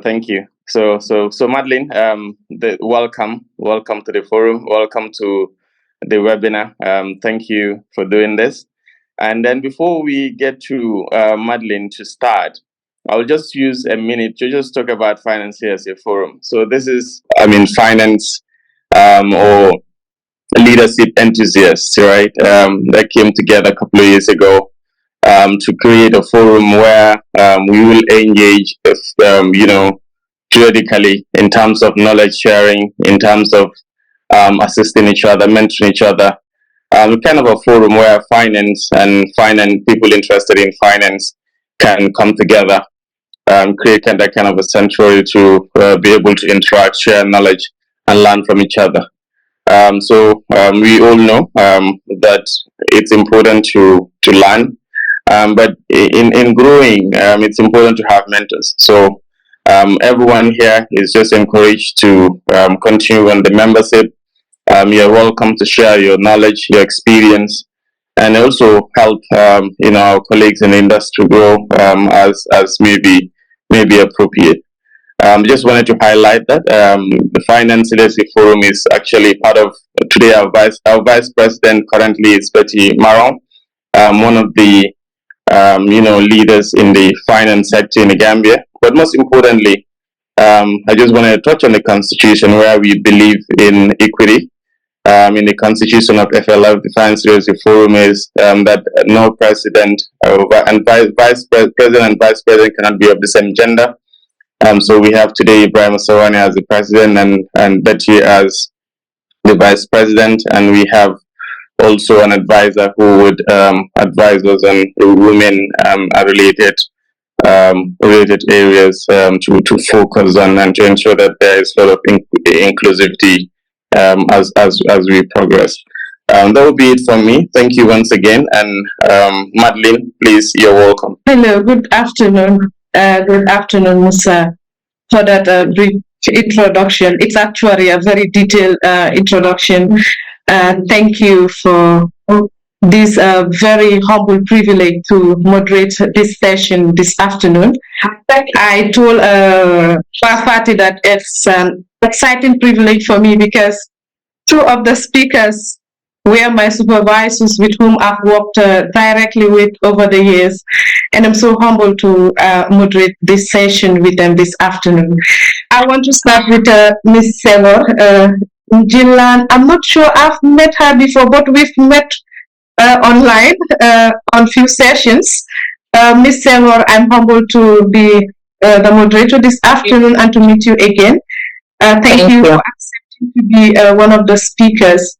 thank you. So Madeline, welcome to the forum. Welcome to the webinar. Thank you for doing this. And then before we get to Madeline to start, I'll just use a minute to just talk about finance here as a forum. So this is, finance or leadership enthusiasts, right? That came together a couple of years ago to create a forum where we will engage, periodically in terms of knowledge sharing, in terms of assisting each other, mentoring each other. Kind of a forum where finance people interested in finance can come together, create kind of a sanctuary to be able to interact, share knowledge, and learn from each other. We all know that it's important to learn, but in growing, it's important to have mentors. So everyone here is just encouraged to continue on the membership. You're welcome to share your knowledge, your experience, and also help our colleagues in the industry grow as maybe appropriate. Just wanted to highlight that the Finance Leadership Forum is actually part of today. Our vice president currently is Betty Maron, one of the leaders in the finance sector in the Gambia. But most importantly, I just wanted to touch on the Constitution, where we believe in equity. In the Constitution of FLF, the Finance Leadership Forum is that no president and vice president cannot be of the same gender. So we have today Ibrahim Sawani as the president and Betty as the vice president, and we have also an advisor who would advise us on women related areas to focus on and to ensure that there is a lot of inclusivity as we progress. That will be it from me. Thank you once again, and Madeline, please, you're welcome. Hello, good afternoon. Good afternoon, Musa, for that brief introduction. It's actually a very detailed introduction. Thank you for this very humble privilege to moderate this session this afternoon. I told Fafati that it's an exciting privilege for me because two of the speakers were my supervisors with whom I've worked directly with over the years. And I'm so humbled to moderate this session with them this afternoon. I want to start with Ms. Senghore, Njilan. I'm not sure I've met her before, but we've met online on few sessions. Ms. Senghore, I'm humbled to be the moderator this afternoon and to meet you again. Thank you for accepting to be one of the speakers.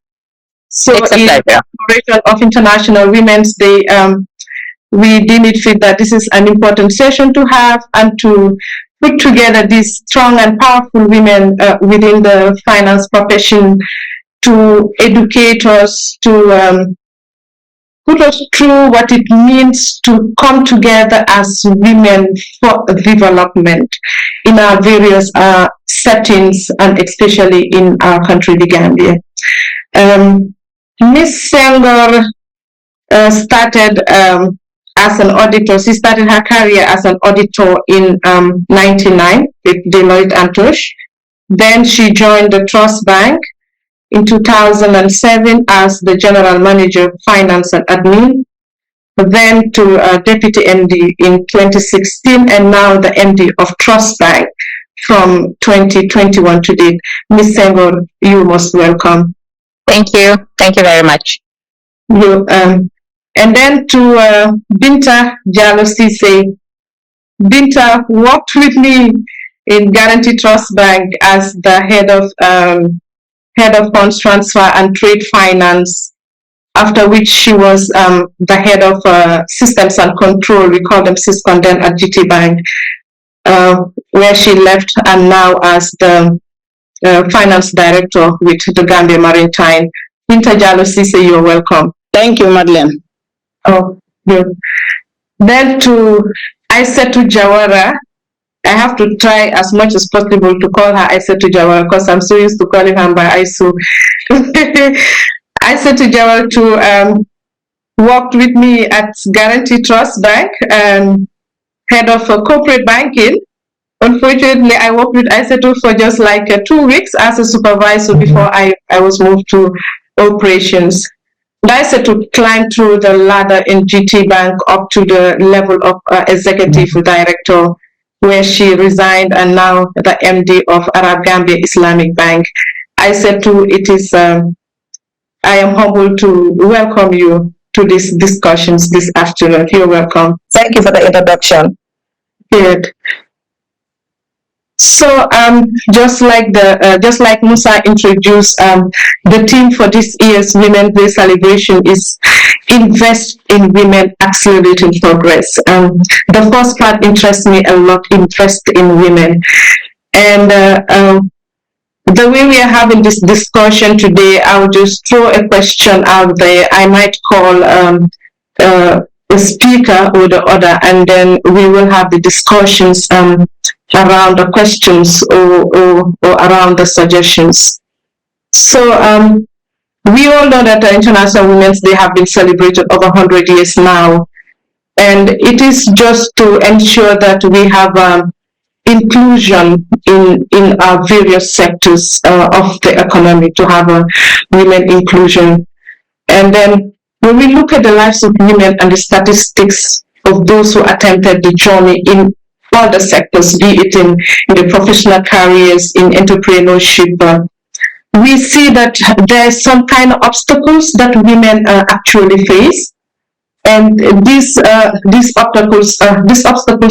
So in the celebration of International Women's Day, we deem it fit that this is an important session to have and to put together these strong and powerful women within the finance profession to educate us, to put us through what it means to come together as women for development in our various settings, and especially in our country, the Gambia. Ms. Senghore started as an auditor. She started her career as an auditor in 1999 with Deloitte and Touche. Then she joined the Trust Bank in 2007 as the General Manager of Finance and Admin, then to Deputy MD in 2016, and now the MD of Trust Bank from 2021 to date. Ms. Senghore, you most welcome. Thank you. Thank you very much. And then to Binta Jallow. Binta worked with me in Guarantee Trust Bank as the head of funds transfer and trade finance, after which she was the head of systems and control. We call them Syscon then at GT Bank, where she left, and now as the finance director with the Gambian Maritime. Binta Jallow, you're welcome. Thank you, Madeline. Oh, good. Then to Isatou Jawara. I have to try as much as possible to call her Isatou Jawara because I'm so used to calling her by Isu. Isatou Jawara worked with me at Guarantee Trust Bank, head of corporate banking, Unfortunately, I worked with Isatou for just like 2 weeks as a supervisor before I was moved to operations. Isatou climbed through the ladder in GT Bank up to the level of executive director, where she resigned and now the MD of Arab Gambia Islamic Bank. Isatou, I am humbled to welcome you to these discussions this afternoon. You're welcome. Thank you for the introduction. Good. So, just like Musa introduced, the theme for this year's Women's Day celebration is "Invest in Women, Accelerating Progress." The first part interests me a lot. Invest in women, and the way we are having this discussion today, I'll just throw a question out there. I might call a speaker or the other, and then we will have the discussions around the questions or around the suggestions. So we all know that the International Women's Day have been celebrated over 100 years now, and it is just to ensure that we have inclusion in our various sectors of the economy, to have a women inclusion. And then when we look at the lives of women and the statistics of those who attempted the journey in all the sectors, be it in the professional careers, in entrepreneurship, we see that there's some kind of obstacles that women actually face. And these obstacles,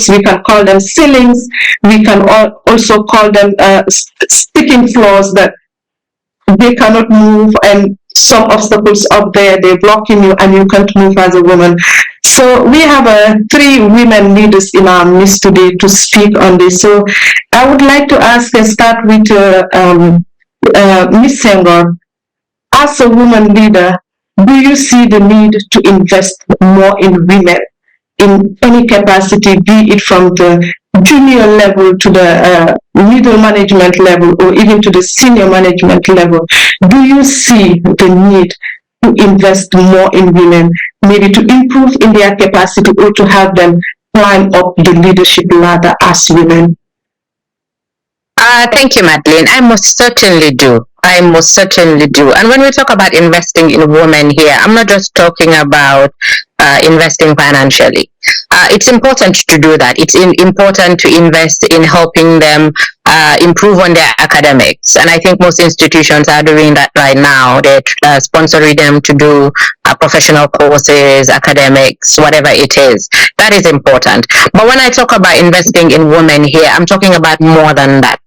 we can call them ceilings. We can also call them sticking floors that they cannot move, and some obstacles up there, they're blocking you and you can't move as a woman. So we have 3 women leaders in our midst today to speak on this. So I would like to ask and start with Ms. Senghore. As a woman leader, do you see the need to invest more in women in any capacity, be it from the junior level to the middle management level or even to the senior management level? Do you see the need to invest more in women, maybe to improve in their capacity or to have them climb up the leadership ladder as women? Thank you, Madeline. I most certainly do. I most certainly do. And when we talk about investing in women here, I'm not just talking about investing financially. It's important to do that. It's important to invest in helping them improve on their academics. And I think most institutions are doing that right now. They're sponsoring them to do professional courses, academics, whatever it is. That is important. But when I talk about investing in women here, I'm talking about more than that.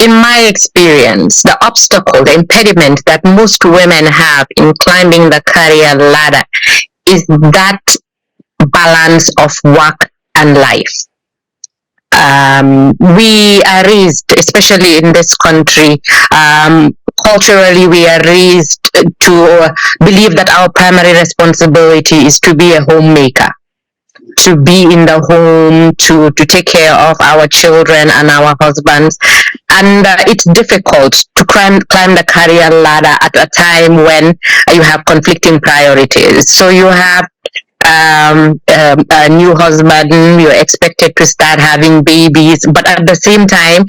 In my experience, the obstacle, the impediment that most women have in climbing the career ladder is that balance of work and life. We are raised, especially in this country, culturally we are raised to believe that our primary responsibility is to be a homemaker, to be in the home, to take care of our children and our husbands. And it's difficult to climb the career ladder at a time when you have conflicting priorities. So you have a new husband, you're expected to start having babies, but at the same time,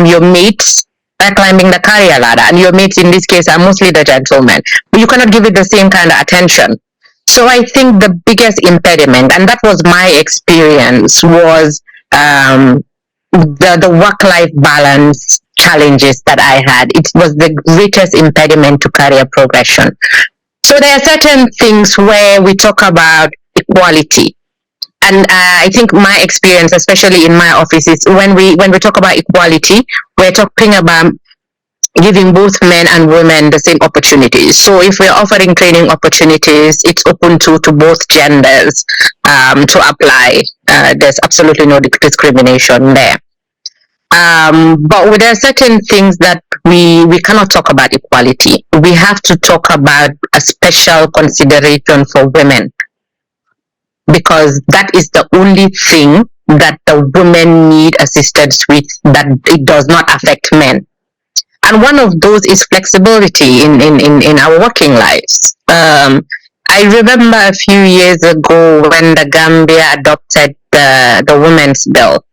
your mates are climbing the career ladder, and your mates in this case are mostly the gentlemen. But you cannot give it the same kind of attention. So I think the biggest impediment, and that was my experience, was the work-life balance challenges that I had. It was the greatest impediment to career progression. So there are certain things where we talk about equality. And I think my experience, especially in my office, is when we talk about equality, we're talking about giving both men and women the same opportunities. So if we're offering training opportunities, it's open to both genders to apply. There's absolutely no discrimination there. But there are certain things that we cannot talk about equality. We have to talk about a special consideration for women, because that is the only thing that the women need assistance with, that it does not affect men. And one of those is flexibility in our working lives. I remember a few years ago when the Gambia adopted the Women's Bill.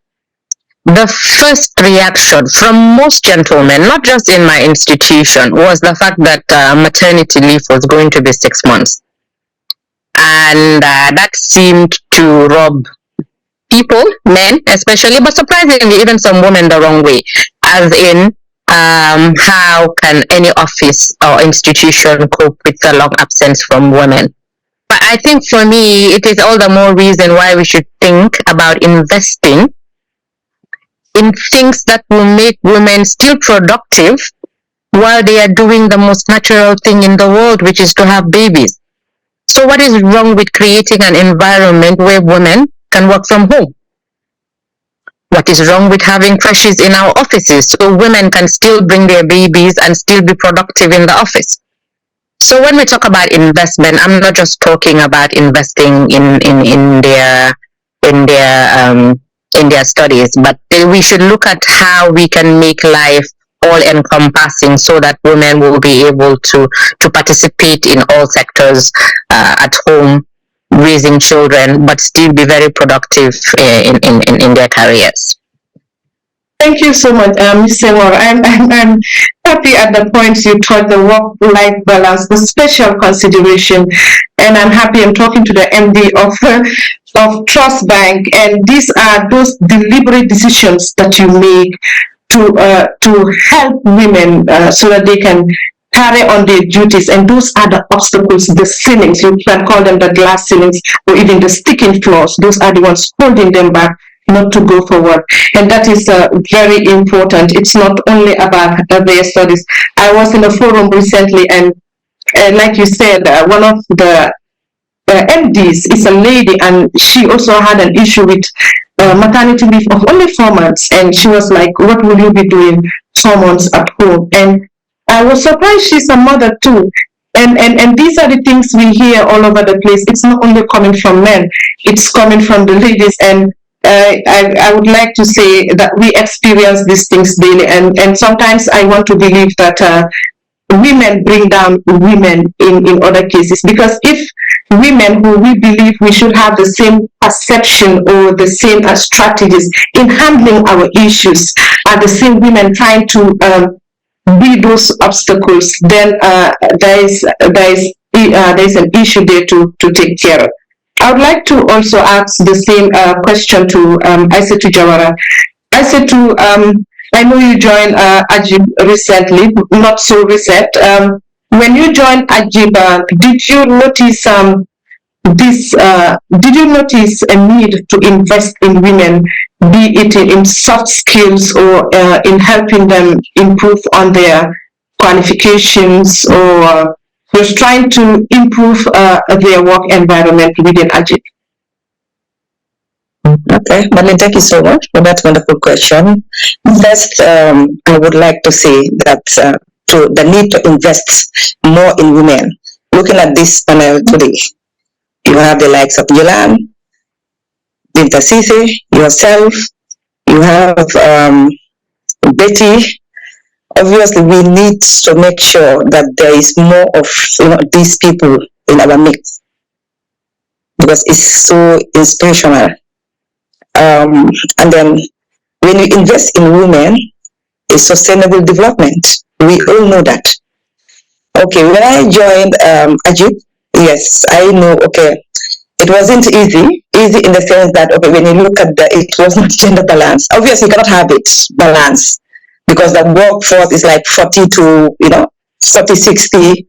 the first reaction from most gentlemen, not just in my institution, was the fact that maternity leave was going to be 6 months. And that seemed to rub people, men especially, but surprisingly, even some women the wrong way, as in, how can any office or institution cope with the long absence from women? But I think for me, it is all the more reason why we should think about investing in things that will make women still productive while they are doing the most natural thing in the world, which is to have babies. So what is wrong with creating an environment where women can work from home? What is wrong with having crashes in our offices so women can still bring their babies and still be productive in the office? So when we talk about investment, I'm not just talking about investing in their studies, but we should look at how we can make life all encompassing so that women will be able to participate in all sectors at home, raising children, but still be very productive in their careers. Thank you so much, Ms. Senghore. I'm happy at the point you taught the work-life balance, the special consideration, and I'm happy I'm talking to the MD of Trust Bank, and these are those deliberate decisions that you make to help women so that they can carry on their duties, and those are the obstacles, the ceilings, you can call them the glass ceilings, or even the sticking floors. Those are the ones holding them back not to go forward, and that is very important. It's not only about their studies. I was in a forum recently, and like you said, one of the MDs is a lady, and she also had an issue with maternity leave of only 4 months, and she was like, what will you be doing 4 months at home? And I was surprised she's a mother too. And these are the things we hear all over the place. It's not only coming from men, it's coming from the ladies. And I would like to say that we experience these things daily. And sometimes I want to believe that women bring down women in other cases. Because if women who we believe we should have the same perception or the same strategies in handling our issues are the same women trying to beat those obstacles, then there is an issue there to take care of. I would like to also ask the same question to Isatou Jawara. Isatou, I know you joined Ajib recently, not so recent. When you joined Ajib, did you notice did you notice a need to invest in women, be it in soft skills or in helping them improve on their qualifications, or just trying to improve their work environment within Ajib? Okay, Madeline, thank you so much for that wonderful question. First, I would like to say that to the need to invest more in women. Looking at this panel today, you have the likes of Njilan, Binta Jallow, yourself, you have Betty. Obviously, we need to make sure that there is more of these people in our mix, because it's so inspirational. And then when you invest in women, it's sustainable development. We all know that. Okay, when I joined Ajib, yes, I know, okay, it wasn't easy in the sense that, okay, when you look at it was not gender balance. Obviously, you cannot have it balance, because the workforce is like 40 to, 40, 60.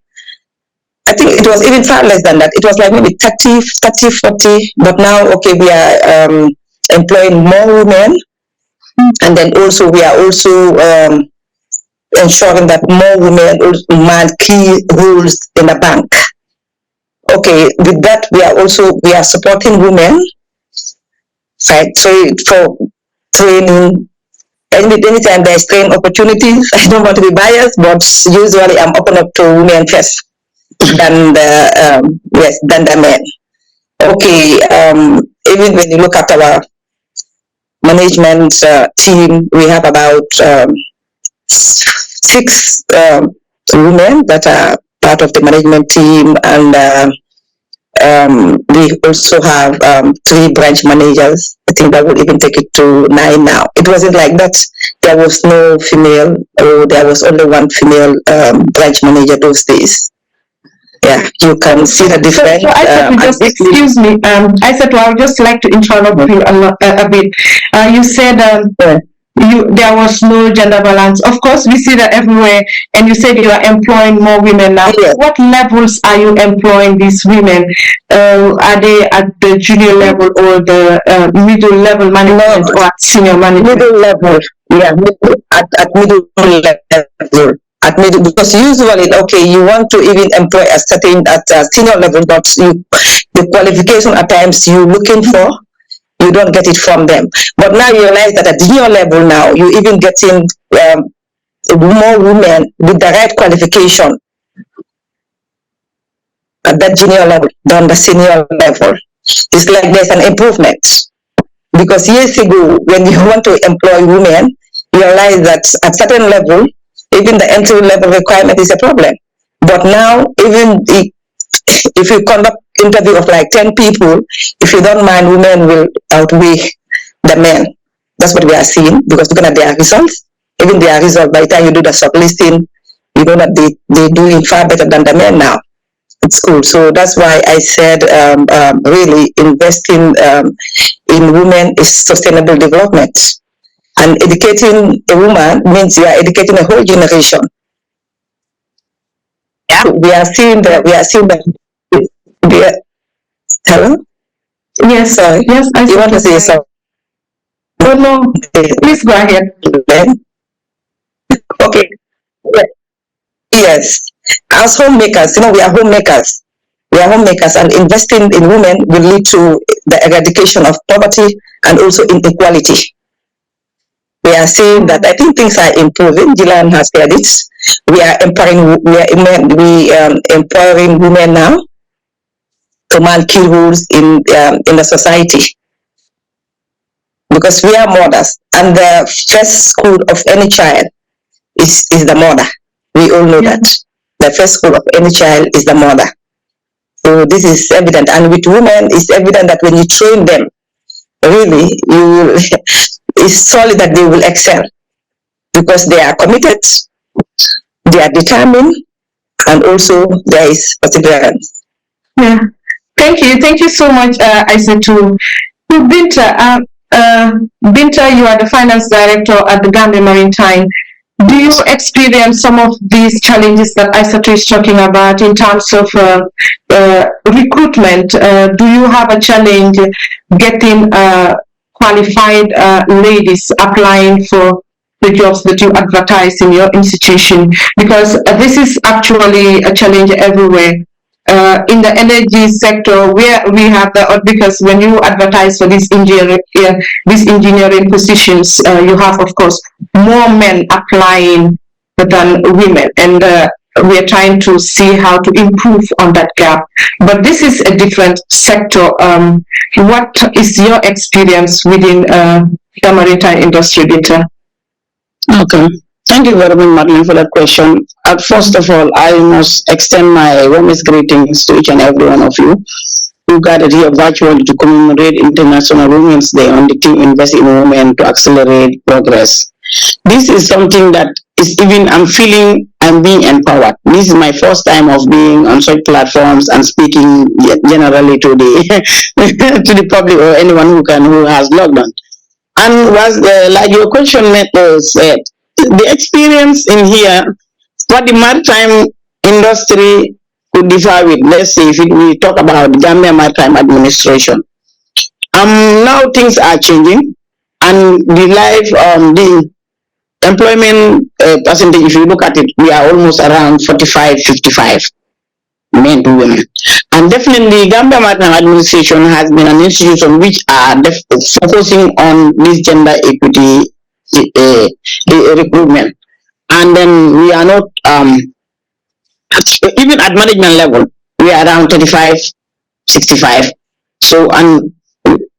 I think it was even far less than that. It was like maybe 30, 40. But now, okay, we are employing more women. And then also, we are also ensuring that more women man key roles in the bank. Okay, with that, we are supporting women, right? So for training, anytime there's training opportunities, I don't want to be biased, but usually I'm open up to women first than the men. Okay, even when you look at our management team, we have about 6 women that are part of the management team, and We also have 3 branch managers. I think that would even take it to 9 now. It wasn't like that. There was no female, or there was only 1 female branch manager those days. Yeah, you can see the difference. So Isatou, just excuse me. Isatou, I would just like to interrupt you a bit. You said there was no gender balance. Of course, we see that everywhere. And you said you are employing more women now. Yes. What levels are you employing these women? Are they at the junior level or the middle level management, or at senior management? Middle level. Yeah, at middle level. At middle, because usually, okay, you want to even employ a certain at a senior level, but the qualification at times you're looking for, you don't get it from them. But now you realize that at junior level now, you're even getting more women with the right qualification at that junior level than the senior level. It's like there's an improvement. Because years ago, when you want to employ women, you realize that at certain level, even the entry level requirement is a problem. But now, even if you conduct interview of like 10 people, if you don't mind, women will outweigh the men. That's what we are seeing, because looking at their results, even their results, by the time you do the shortlisting, you know that they're doing far better than the men now at school. So that's why I said really investing in women is sustainable development. And educating a woman means you are educating a whole generation. Yeah. We are seeing that. Hello? Yes, sorry. Yes, you want to say something? Oh no, please go ahead. Okay. Yes. As homemakers, we are homemakers. We are homemakers, and investing in women will lead to the eradication of poverty and also inequality. We are seeing that. I think things are improving. Njilan has said it. We are empowering. Empowering women now to man key roles in the society, because we are mothers, and the first school of any child is the mother. We all know that the first school of any child is the mother. So this is evident, and with women, it's evident that when you train them, really, it's solid that they will excel, because they are committed, they are determined, and also there is perseverance. Yeah, thank you so much, Isatou. Binta, Binta, you are the finance director at the Gambian Maritime. Do you experience some of these challenges that Isatou is talking about in terms of recruitment? Do you have a challenge getting qualified ladies applying for the jobs that you advertise in your institution? Because this is actually a challenge everywhere. In the energy sector, where we have because when you advertise for these engineering positions, you have, of course, more men applying than women, and we are trying to see how to improve on that gap. But this is a different sector. What is your experience within the maritime industry, Binta? Okay. Thank you very much, Madeline, for that question. First of all, I must extend my warmest greetings to each and every one of you who gathered here virtually to commemorate International Women's Day on the team Invest in Women to accelerate progress. This is something that is I'm feeling I'm being empowered. This is my first time of being on such platforms and speaking generally to the to the public or anyone who has logged on. And was like your question said, the experience in here, what the maritime industry could differ with, let's say if we talk about the Gambian Maritime Administration. Now things are changing, and the employment percentage, if you look at it, we are almost around 45-55 men to women. And definitely Gambia Maritime Administration has been an institution which are focusing on this gender equity recruitment. And then we are not even at management level, we are around 35-65. So, and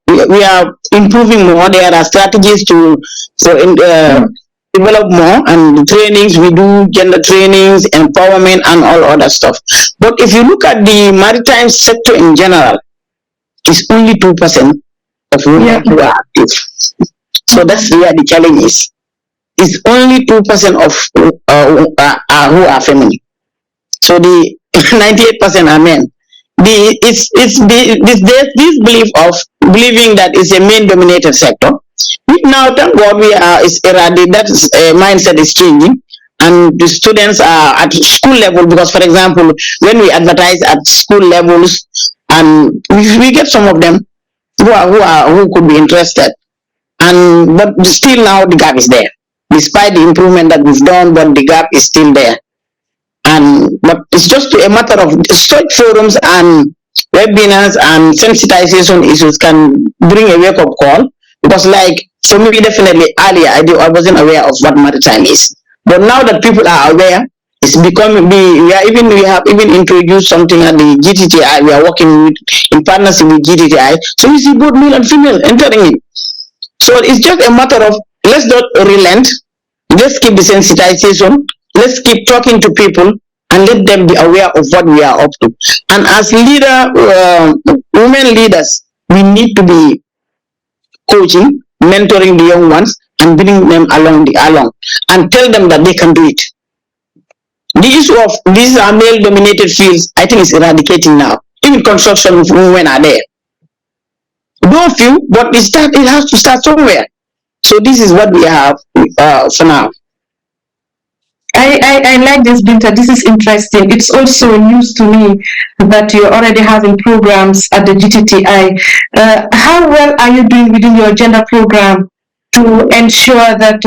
we are improving more. There are strategies develop more, and the trainings we do, gender trainings, empowerment, and all other stuff. But if you look at the maritime sector in general, it's only 2% of women who are active. So that's where the challenge is. It's only 2% of who are feminine. So the 98% are men. This belief of believing that it's a male-dominated sector. Now, thank God, that mindset is changing, and the students are at school level. Because, for example, when we advertise at school levels, and we get some of them who could be interested, but still now the gap is there. Despite the improvement that we've done, but the gap is still there. But it's just a matter of such forums and webinars and sensitization issues can bring a wake-up call. Because, like, for me, definitely earlier I wasn't aware of what maritime is. But now that people are aware, it's becoming. We have even introduced something at the GTTI. We are working in partnership with GTTI, so we see both male and female entering it. So it's just a matter of, let's not relent. Let's keep the sensitization. Let's keep talking to people and let them be aware of what we are up to. And as women leaders, we need to be coaching, mentoring the young ones, and bringing them along and tell them that they can do it. The issue of these are male-dominated fields, I think, is eradicating now. Even construction women are there. Though few, but it has to start somewhere. So this is what we have for now. I like this, Binta. This is interesting. It's also news to me that you're already having programs at the GTTI. How well are you doing within your gender program to ensure that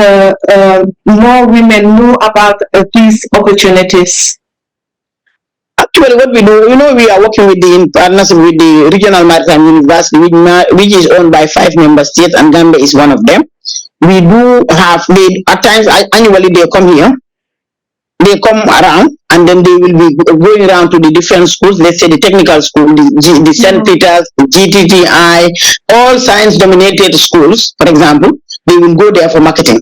more women know about these opportunities? Actually, what we do, we are working in partnership with the Regional Maritime University, which is owned by 5 member states, and Gambia is one of them. We do have, at times, annually they come here. They come around, and then they will be going around to the different schools. Let's say the technical school, the St. Peter's, the GTTI, all science-dominated schools, for example. They will go there for marketing.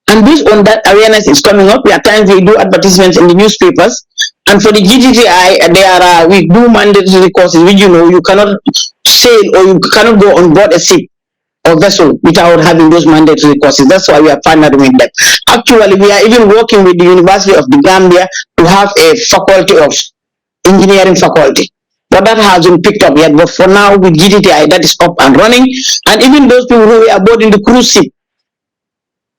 And based on that, awareness is coming up. At times we do advertisements in the newspapers. And for the GTTI, we do mandatory courses, which you cannot sail or you cannot go on board a ship or vessel without having those mandatory courses. That's why we are partnering with them. Actually, we are even working with the University of the Gambia to have a faculty of engineering faculty. But that hasn't picked up yet. But for now, with GTTI, that is up and running. And even those people who are aboard in the cruise ship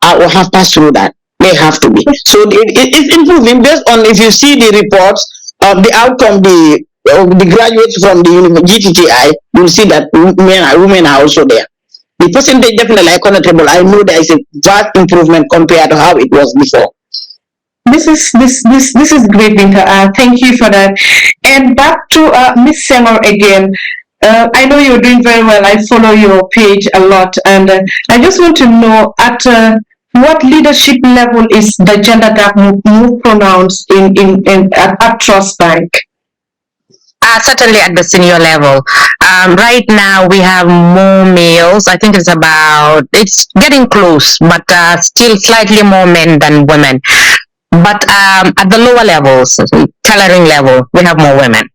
will have passed through that. They have to be. So it's improving based on, if you see the reports of the outcome, the graduates from the GTTI, you'll see that women are also there. The percentage definitely considerable. I know there is a vast improvement compared to how it was before. This is great, Binta. Thank you for that. And back to Miss Senghore again. I know you're doing very well. I follow your page a lot, and I just want to know at what leadership level is the gender gap more pronounced at Trust Bank? Certainly at the senior level. Right now we have more males. I think it's getting close, but still slightly more men than women. But at the lower levels, tailoring level, we have more women.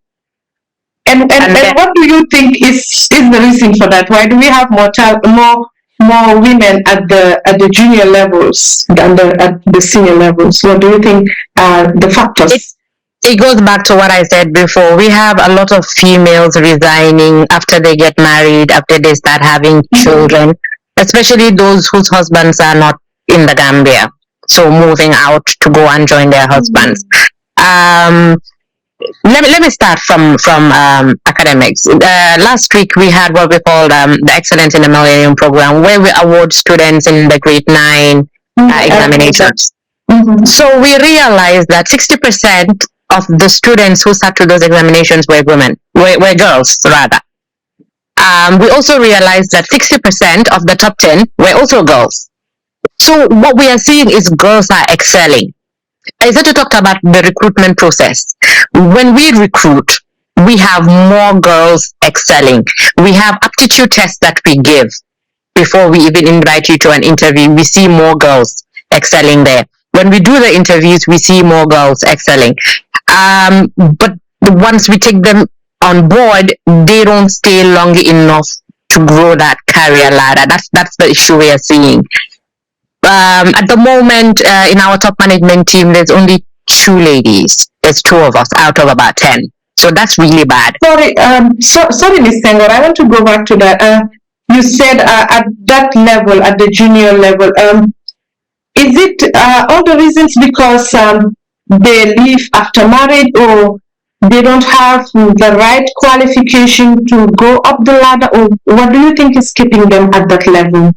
And what do you think is the reason for that? Why do we have more women at the junior levels than at the senior levels? What do you think are the factors? It goes back to what I said before. We have a lot of females resigning after they get married, after they start having children, especially those whose husbands are not in the Gambia. So moving out to go and join their husbands. Let me start from academics. Last week we had what we called the Excellence in the Millennium Program, where we award students in the grade 9 examinations. So we realized that 60% of the students who sat to those examinations were were girls rather. We also realized that 60% of the top 10 were also girls. So what we are seeing is girls are excelling. Isatou talked about the recruitment process. When we recruit, we have more girls excelling. We have aptitude tests that we give before we even invite you to an interview. We see more girls excelling there. When we do the interviews, we see more girls excelling. But once we take them on board, they don't stay long enough to grow that career ladder. That's the issue we are seeing. At the moment, in our top management team, there's only 2 ladies. There's 2 of us out of about 10. So that's really bad. Sorry, sorry, Ms. Senghore, I want to go back to that. You said at that level, at the junior level, is it all the reasons because they leave after marriage, or they don't have the right qualification to go up the ladder, or what do you think is keeping them at that level?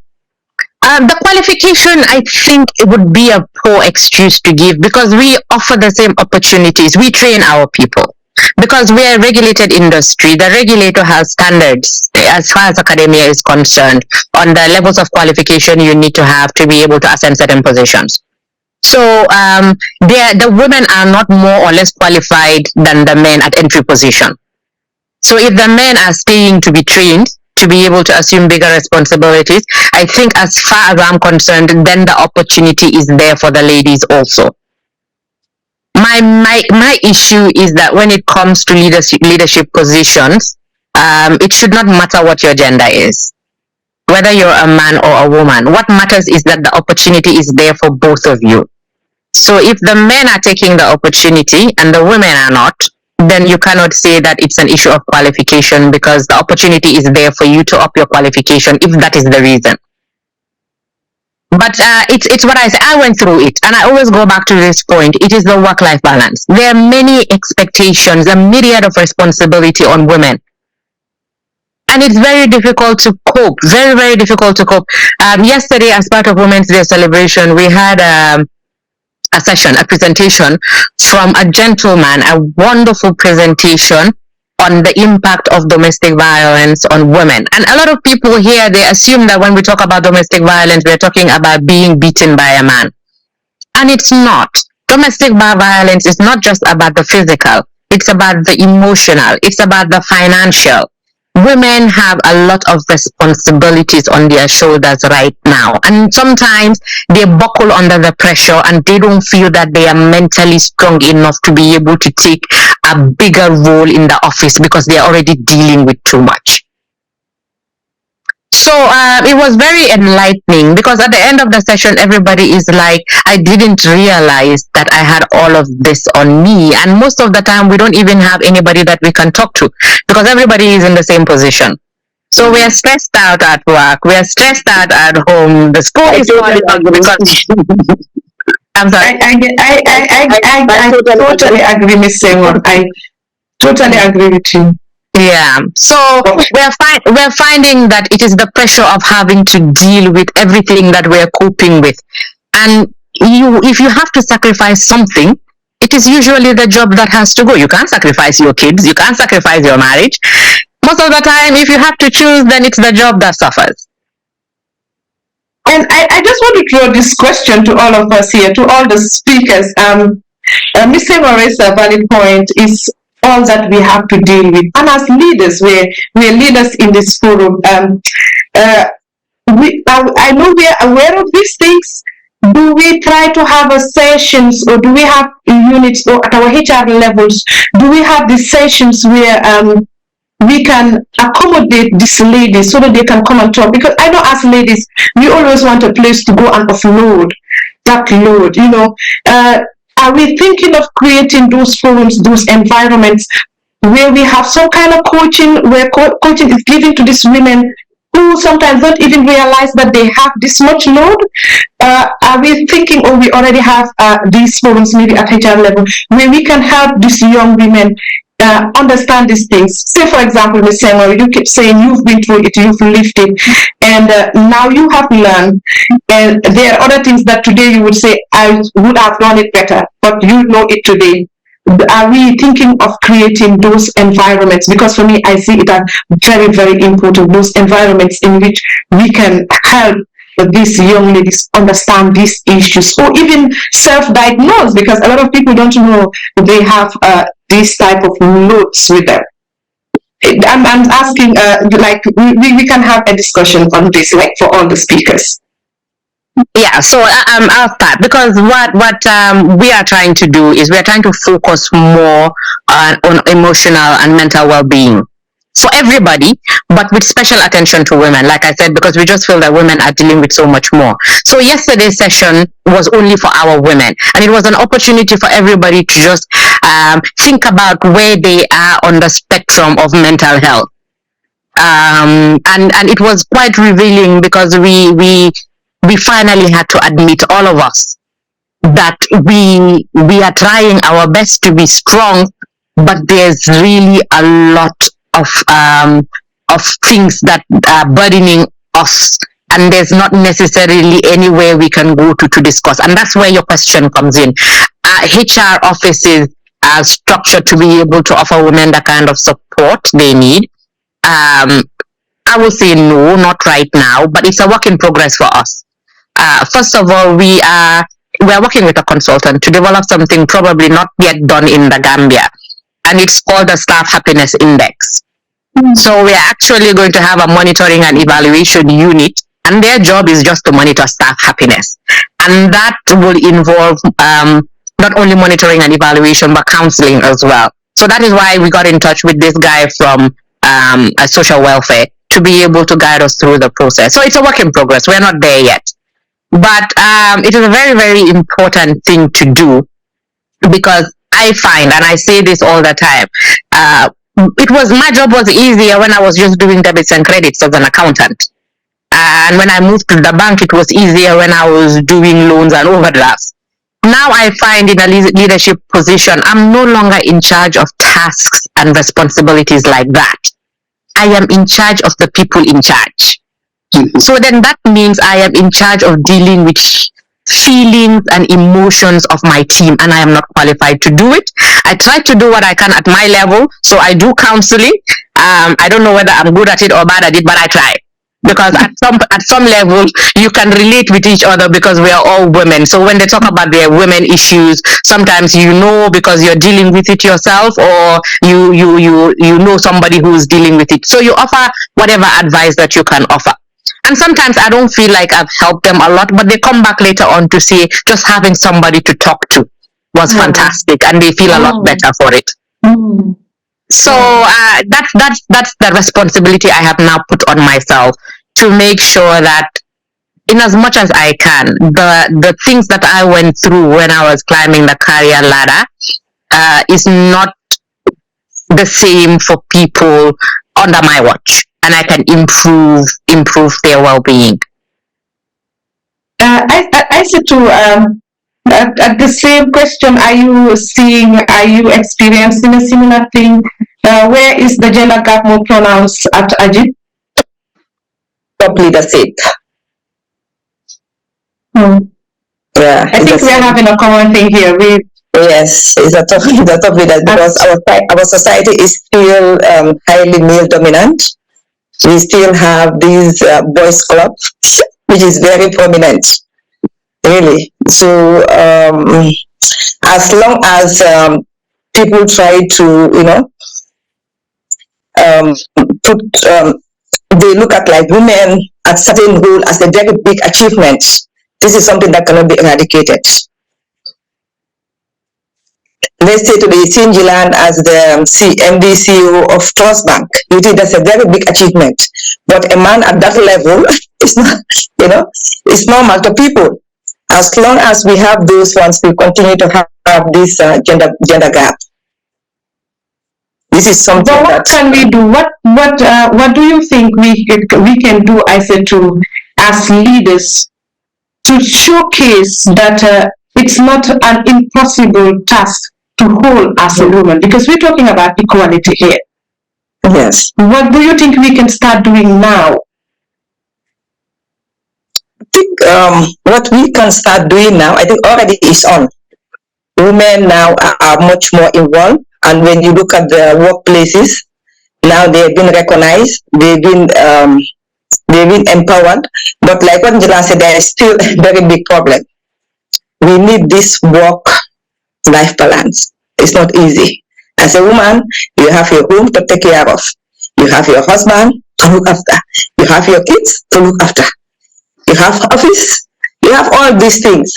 The qualification, I think it would be a poor excuse to give, because we offer the same opportunities. We train our people. Because we are a regulated industry, the regulator has standards as far as academia is concerned on the levels of qualification you need to have to be able to ascend certain positions. So the women are not more or less qualified than the men at entry position. So if the men are staying to be trained to be able to assume bigger responsibilities, I think as far as I'm concerned, then the opportunity is there for the ladies also. My issue is that when it comes to leadership positions, it should not matter what your gender is, whether you're a man or a woman. What matters is that the opportunity is there for both of you. So if the men are taking the opportunity and the women are not, then you cannot say that it's an issue of qualification, because the opportunity is there for you to up your qualification if that is the reason. But it's what I say. I went through it, and I always go back to this point. It is the work-life balance. There are many expectations, a myriad of responsibility on women, and it's very difficult to cope. Very, very difficult to cope. Yesterday, as part of Women's Day celebration, we had a session, a presentation from a gentleman, a wonderful presentation on the impact of domestic violence on women. And a lot of people here, they assume that when we talk about domestic violence, we're talking about being beaten by a man. And it's not. Domestic violence is not just about the physical. It's about the emotional. It's about the financial. Women have a lot of responsibilities on their shoulders right now. And sometimes they buckle under the pressure and they don't feel that they are mentally strong enough to be able to take a bigger role in the office because they are already dealing with too much. So it was very enlightening, because at the end of the session, everybody is like, I didn't realize that I had all of this on me. And most of the time, we don't even have anybody that we can talk to, because everybody is in the same position. So we are stressed out at work. We are stressed out at home. The school is falling out because... I'm sorry. I totally agree, Ms. Senghore. I totally agree with you. Yeah, so we're finding that it is the pressure of having to deal with everything that we're coping with, and if you have to sacrifice something, it is usually the job that has to go. You can't sacrifice your kids, you can't sacrifice your marriage. Most of the time, if you have to choose, then it's the job that suffers. And I just want to throw this question to all of us here, to all the speakers. Ms. Senghore raised a valid point. Is all that we have to deal with, and as leaders, we're leaders in this forum. I know we are aware of these things. Do we try to have a sessions, or do we have units, or at our HR levels, do we have these sessions where we can accommodate these ladies so that they can come and talk? Because I know as ladies, we always want a place to go and offload that load, you know. Are we thinking of creating those forums, those environments where we have some kind of coaching, where coaching is given to these women who sometimes don't even realize that they have this much load? Are we thinking, or we already have these forums maybe at HR level where we can help these young women understand these things? Say, for example, Ms. Senghore, you keep saying you've been through it, you've lived it, and now you have learned. And there are other things that today you would say, I would have done it better, but you know it today. Are we thinking of creating those environments? Because for me, I see it as very, very important, those environments in which we can help these young ladies understand these issues, or even self-diagnose, because a lot of people don't know they have this type of loads with them. I'm asking, like, we can have a discussion on this, like, for all the speakers. Yeah, so I'll start because what we are trying to do is we are trying to focus more on emotional and mental well-being for everybody, but with special attention to women. Like I said, because we just feel that women are dealing with so much more. So yesterday's session was only for our women, and it was an opportunity for everybody to just think about where they are on the spectrum of mental health. And it was quite revealing because we finally had to admit, all of us, that we are trying our best to be strong, but there's really a lot of things that are burdening us, and there's not necessarily anywhere we can go to discuss. And that's where your question comes in. HR offices are structured to be able to offer women the kind of support they need. I will say no, not right now, but it's a work in progress for us. First of all, we are working with a consultant to develop something probably not yet done in the Gambia, and it's called the Staff Happiness Index. So we are actually going to have a monitoring and evaluation unit, and their job is just to monitor staff happiness, and that will involve not only monitoring and evaluation but counseling as well. So that is why we got in touch with this guy from social welfare to be able to guide us through the process. So it's a work in progress. We're not there yet. But it is a very, very important thing to do, because I find, and I say this all the time, my job was easier when I was just doing debits and credits as an accountant. And when I moved to the bank, it was easier when I was doing loans and overdrafts. Now I find in a leadership position, I'm no longer in charge of tasks and responsibilities like that. I am in charge of the people in charge. So then that means I am in charge of dealing with feelings and emotions of my team, and I am not qualified to do it. I try to do what I can at my level. So I do counseling. I don't know whether I'm good at it or bad at it, but I try. Because at some level you can relate with each other, because we are all women. So when they talk about their women issues, sometimes you know because you're dealing with it yourself, or you know somebody who's dealing with it. So you offer whatever advice that you can offer. And sometimes I don't feel like I've helped them a lot, but they come back later on to say just having somebody to talk to was fantastic, and they feel a lot better for it. So that's the responsibility I have now put on myself, to make sure that in as much as I can, the things that I went through when I was climbing the career ladder is not the same for people under my watch, and I can improve their well-being. I said to at the same question, are you experiencing a similar thing? Where is the gender gap more pronounced at Ajit? Top leadership. Yeah, I think we're having a common thing here. Yes, it's a top leader, because our society is still highly male dominant. We still have these boys club, which is very prominent, really. So as long as people try to, they look at like women at certain role as a very big achievement, this is something that cannot be eradicated. Let's say to be Njilan as the MD CEO of Trust Bank, you think that's a very big achievement. But a man at that level is not, it's normal to people. As long as we have those ones, we continue to have this gender gap. This is something. But what can we do? What do you think we can do, I said, as leaders, to showcase that it's not an impossible task to hold as a woman, because we're talking about equality here. Yes. What do you think we can start doing now? I think what we can start doing now, I think already is on. Women now are much more involved, and when you look at the workplaces, now they've been recognized, they've been empowered. But like what Njilan said, there is still a very big problem. We need this work-life balance. It's not easy. As a woman, you have your home to take care of. You have your husband to look after. You have your kids to look after. You have office. You We have all these things.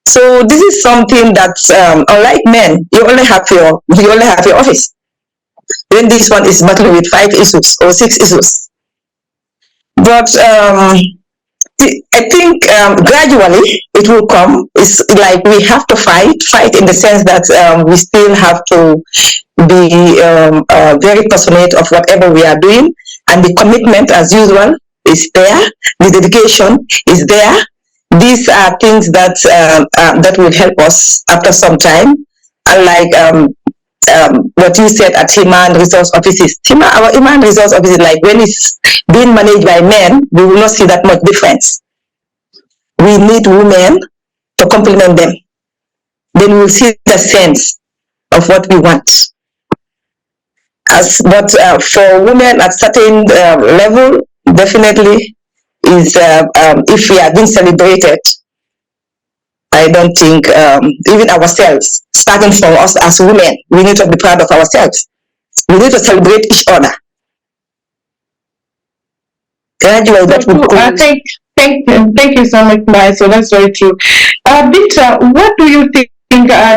So this is something that's unlike men. You only have your office. Then this one is battling with 5 issues or 6 issues. But I think gradually it will come. It's like we have to fight in the sense that we still have to be very passionate of whatever we are doing, and the commitment, as usual, is there. The dedication is there. These are things that that will help us after some time. Unlike what you said at human resource offices, our human resource offices, like when it's being managed by men, we will not see that much difference. We need women to complement them. Then we'll see the sense of what we want. But for women at certain level, definitely is if we are being celebrated, I don't think even ourselves, starting from us as women, we need to be proud of ourselves. We need to celebrate each other. Gradually, that would Thank you so much, Mai. So that's very true. Binta, what do you think?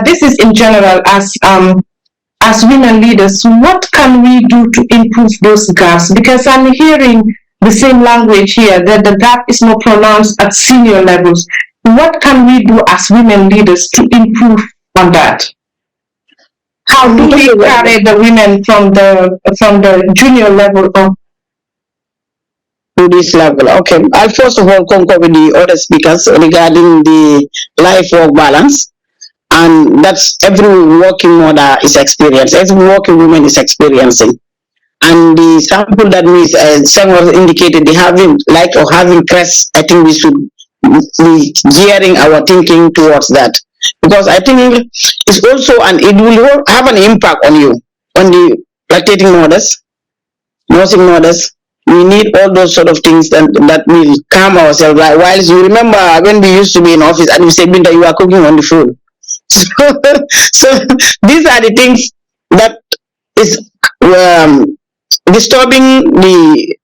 This is in general as women leaders. What can we do to improve those gaps? Because I'm hearing the same language here, that the gap is more pronounced at senior levels. What can we do as women leaders to improve on that? How do we carry the women from the junior level up to this level? Okay, I'll first of all concur with the other speakers regarding the life-work balance, and that's every working mother is experiencing, every working woman is experiencing. And the sample that Ms. Senghore indicated, they having crest, I think we should be gearing our thinking towards that, because I think it's also, and it will have an impact on you, on the lactating mothers, nursing mothers. We need all those sort of things that will calm ourselves. Like, whilst you remember when we used to be in office and we say, Binta, you are cooking on the food. So these are the things that is disturbing the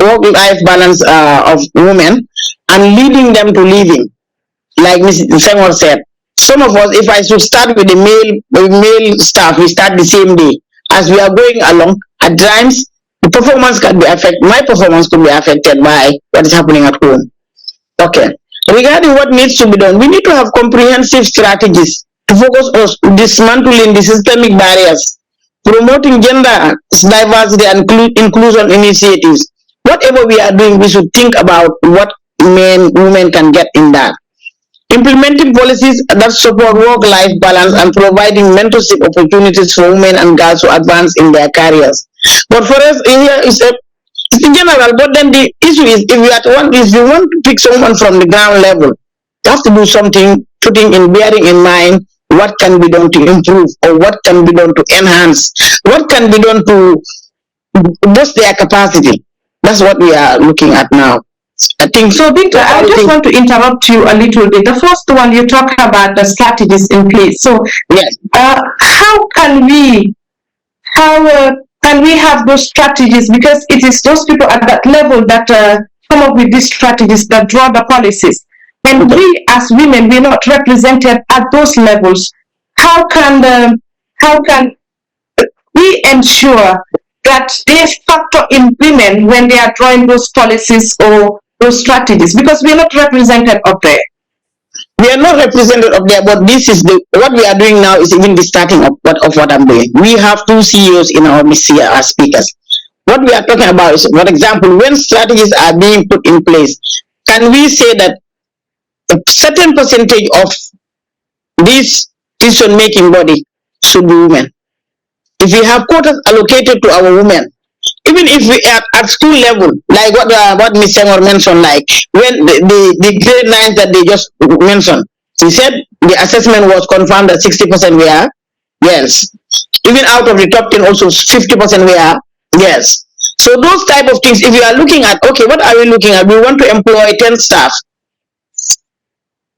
work-life balance of women and leading them to leaving. Like Ms. Senghore said, some of us, if I should start with the male staff, we start the same day. As we are going along, at times, the performance can be affected. My performance could be affected by what is happening at home. Okay. Regarding what needs to be done, we need to have comprehensive strategies to focus on dismantling the systemic barriers, promoting gender diversity and inclusion initiatives. Whatever we are doing, we should think about what women can get in that. Implementing policies that support work-life balance and providing mentorship opportunities for women and girls to advance in their careers. But for us, here is in general, but then the issue is, if you want to pick someone from the ground level, you have to do something, bearing in mind what can be done to improve, or what can be done to enhance, what can be done to boost their capacity. That's what we are looking at now. I think so. Binta, I just want to interrupt you a little bit. The first one, you talk about the strategies in place. So, yes, how can we have those strategies? Because it is those people at that level that come up with these strategies that draw the policies. And we, as women, we're not represented at those levels. How can we ensure that they factor in women when they are drawing those policies or those strategies? Because we are not represented up there. We are not represented up there, but this is what we are doing now is even the starting of what I'm doing. We have 2 CEOs in our midst here as speakers. What we are talking about is, for example, when strategies are being put in place, can we say that a certain percentage of this decision-making body should be women? If we have quotas allocated to our women, even if we are at school level, like what Ms. Senghore mentioned, like when the grade 9 that they just mentioned, she said the assessment was confirmed that 60% were girls. Even out of the top 10, also 50% were girls. So those type of things, if you are looking at, okay, what are we looking at? We want to employ 10 staff.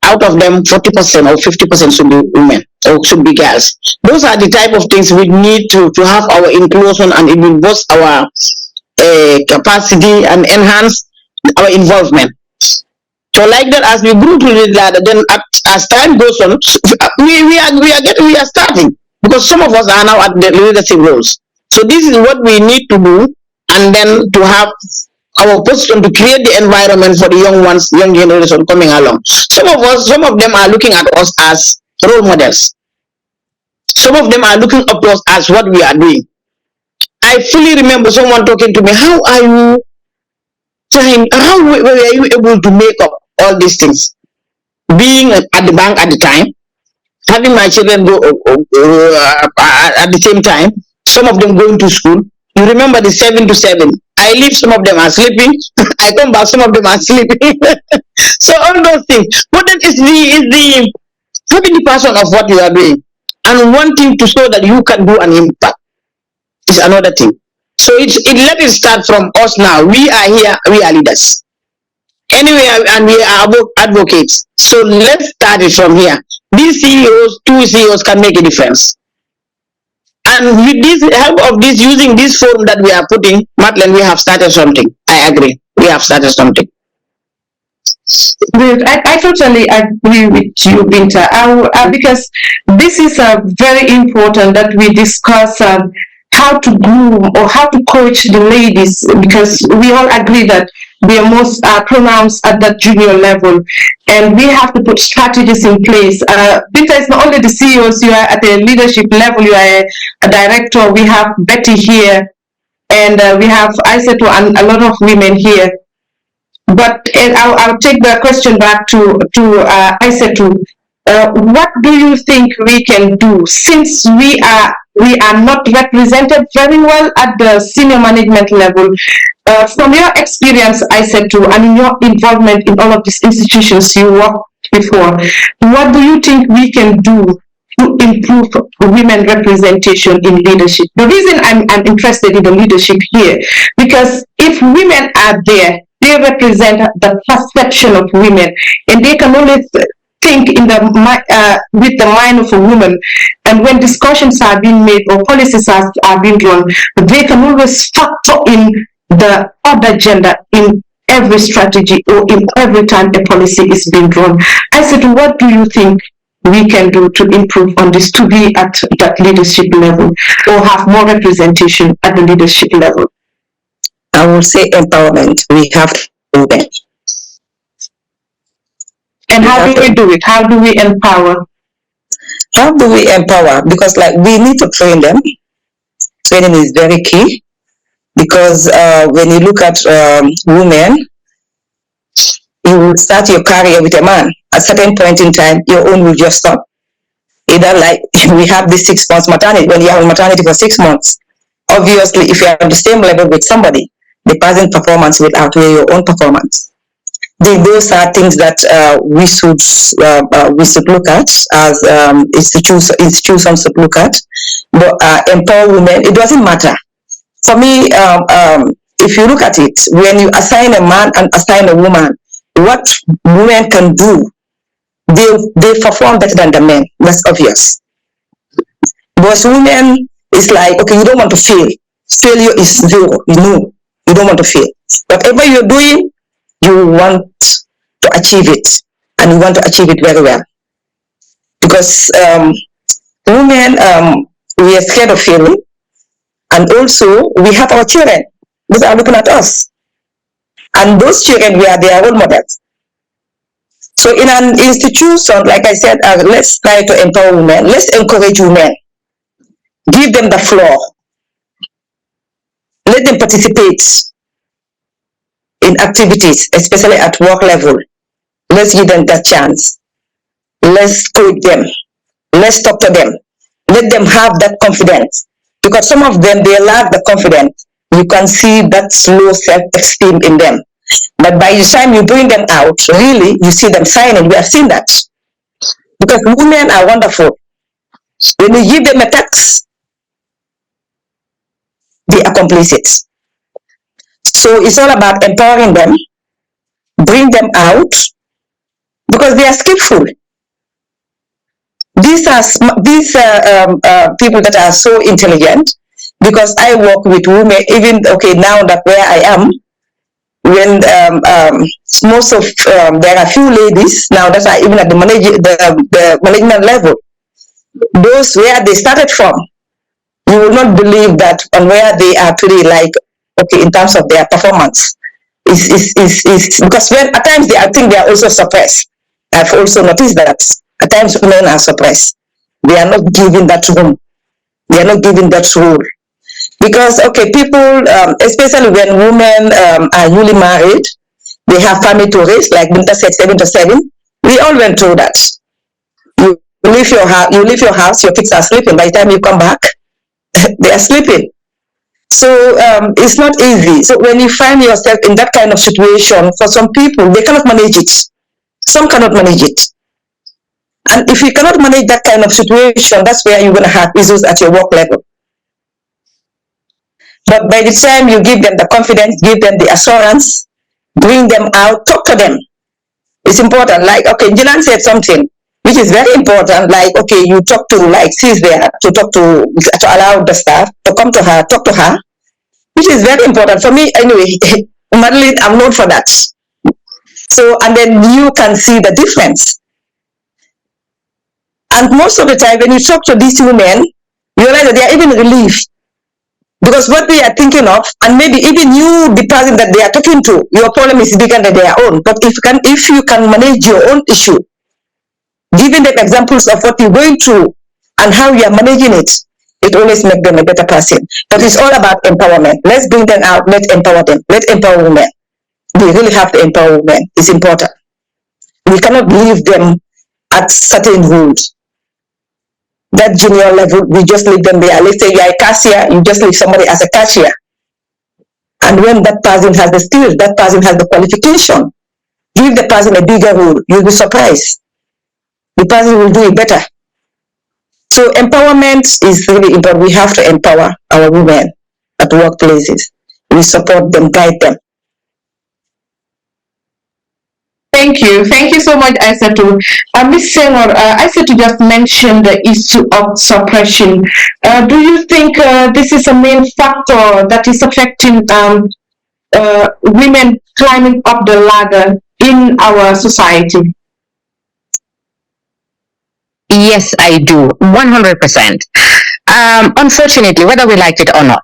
Out of them, 40% or 50% should be women or should be girls. Those are the type of things we need to have our inclusion, and it will boost our capacity and enhance our involvement. So like that, as we grew to the ladder, then as time goes on, we are starting, because some of us are now at the leadership roles. So this is what we need to do, and then to have our position to create the environment for the young ones, young generation coming along. Some of them are looking at us as role models. Some of them are looking up to us as what we are doing. I fully remember someone talking to me, how are you trying, how were you able to make up all these things? Being at the bank at the time, having my children go at the same time, some of them going to school. You remember the 7 to 7. I leave, some of them are sleeping. I come back, some of them are sleeping. So all those things. But then it's the having the passion of what you are doing and wanting to show that you can do an impact is another thing. So let it start from us now. We are here, we are leaders. Anyway, and we are advocates. So let's start it from here. These CEOs, 2 CEOs can make a difference. And with this help of this, using this forum that we are putting, Madeline, we have started something. I agree. We have started something. I totally agree with you, Binta, because this is very important that we discuss how to groom or how to coach the ladies, because we all agree that we are most pronounced at that junior level, and we have to put strategies in place. Binta, it's not only the CEOs, you are at a leadership level, you are a director. We have Betty here, and we have Isatou and a lot of women here. But I'll take the question back to Isatou. What do you think we can do, since we are not represented very well at the senior management level? From your experience, Isatou, and in your involvement in all of these institutions you worked before, what do you think we can do to improve women representation in leadership? The reason I'm interested in the leadership here, because if women are there, they represent the perception of women, and they can only think in with the mind of a woman. And when discussions are being made or policies are being drawn, they can always factor in the other gender in every strategy or in every time a policy is being drawn. I said, what do you think we can do to improve on this, to be at that leadership level or have more representation at the leadership level? I will say empowerment. We have to do that. And how do we do it? How do we empower? How do we empower? Because we need to train them. Training is very key, because when you look at women, you will start your career with a man. At a certain point in time, your own will just stop. Either we have this 6 months maternity, when you have maternity for 6 months, obviously if you are on the same level with somebody, the person's performance will outweigh your own performance. Those are things that we should look at as institutions should look at. But empower women, it doesn't matter. For me, if you look at it, when you assign a man and assign a woman, what women can do, they perform better than the men. That's obvious. But women, it's like, okay, you don't want to fail. Failure is zero. No, you don't want to fail. Whatever you're doing, you want to achieve it, and you want to achieve it very well. Because women, we are scared of failing, and also we have our children. Those are looking at us, and those children, we are their role models. So in an institution, like I said, let's try to empower women. Let's encourage women. Give them the floor. Let them participate in activities, especially at work level. Let's give them that chance. Let's coach them. Let's talk to them. Let them have that confidence. Because some of them, they lack the confidence. You can see that low self-esteem in them. But by the time you bring them out, really, you see them signing. We have seen that. Because women are wonderful. When you give them a task, they accomplish it. So it's all about empowering them, bring them out, because they are skillful. These are people that are so intelligent, because I work with women, even, okay, now that where I am, when most of there are few ladies now that are even at the management level. Those where they started from, you will not believe that on where they are today, like, okay, in terms of their performance. Is because when at times I think they are also suppressed. I've also noticed that at times women are suppressed. They are not given that room. They are not given that role. Because, okay, people, especially when women are newly married, they have family to raise, like Binta said, 7 to 7. We all went through that. You leave your house, your kids are sleeping. By the time you come back, they are sleeping. So it's not easy. So when you find yourself in that kind of situation, for some people, they cannot manage it. Some cannot manage it. And if you cannot manage that kind of situation, that's where you're going to have issues at your work level. But by the time you give them the confidence, give them the assurance, bring them out, talk to them. It's important. Like, okay, Njilan said something which is very important. Like, okay, you talk to, like, she's there to allow the staff to come to her, talk to her, which is very important. For me, anyway, Madeline, I'm known for that. So, and then you can see the difference. And most of the time, when you talk to these women, you realize that they are even relieved. Because what they are thinking of, and maybe even you, the person that they are talking to, your problem is bigger than their own. But if you can manage your own issue, giving them examples of what you're going through and how you are managing it, it always makes them a better person. But it's all about empowerment. Let's bring them out. Let's empower them. Let's empower women. We really have to empower women. It's important. We cannot leave them at certain rules. That junior level, we just leave them there. Let's say you are a cashier, you just leave somebody as a cashier. And when that person has the skills, that person has the qualification, give the person a bigger role, you'll be surprised. The person will do it better. So empowerment is really important. We have to empower our women at workplaces. We support them, guide them. Thank you. Thank you so much, Isatou. Ms. Senghore, Isatou just mentioned the issue of suppression. Do you think this is a main factor that is affecting women climbing up the ladder in our society? Yes, I do. 100%. Unfortunately, whether we like it or not,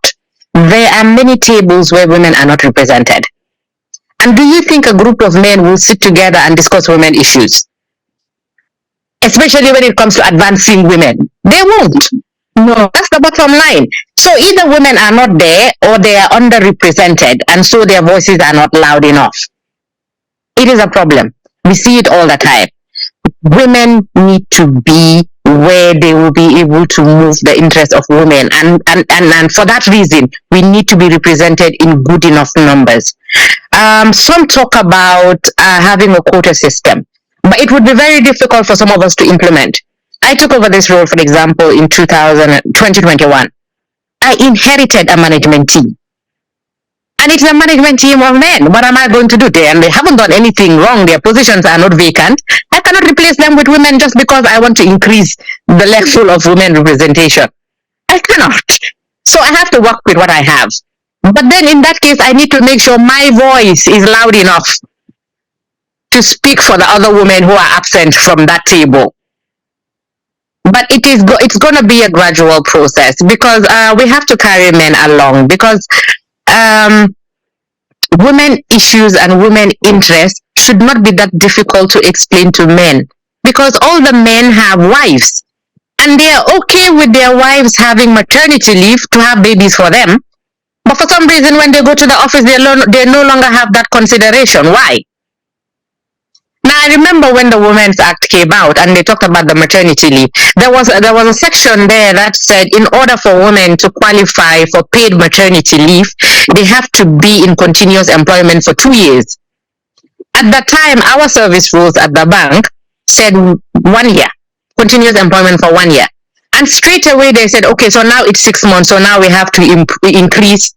there are many tables where women are not represented. And do you think a group of men will sit together and discuss women issues? Especially when it comes to advancing women. They won't. No, that's the bottom line. So either women are not there or they are underrepresented, and so their voices are not loud enough. It is a problem. We see it all the time. Women need to be where they will be able to move the interest of women, and for that reason we need to be represented in good enough numbers. Some talk about having a quota system, but it would be very difficult for some of us to implement. I took over this role, for example, in 2021. I inherited a management team, and it's a management team of men. What am I going to do there? And they haven't done anything wrong. Their positions are not vacant. I cannot replace them with women just because I want to increase the level of women representation. I cannot. So I have to work with what I have. But then in that case, I need to make sure my voice is loud enough to speak for the other women who are absent from that table. But it's going to be a gradual process, because we have to carry men along, because women issues and women interests should not be that difficult to explain to men, because all the men have wives and they are okay with their wives having maternity leave to have babies for them. But for some reason, when they go to the office, they no longer have that consideration. Why? Now, I remember when the Women's Act came out and they talked about the maternity leave, there was a section there that said in order for women to qualify for paid maternity leave, they have to be in continuous employment for 2 years. At the time, our service rules at the bank said 1 year, continuous employment for 1 year. And straight away they said, okay, so now it's 6 months, so now we have to increase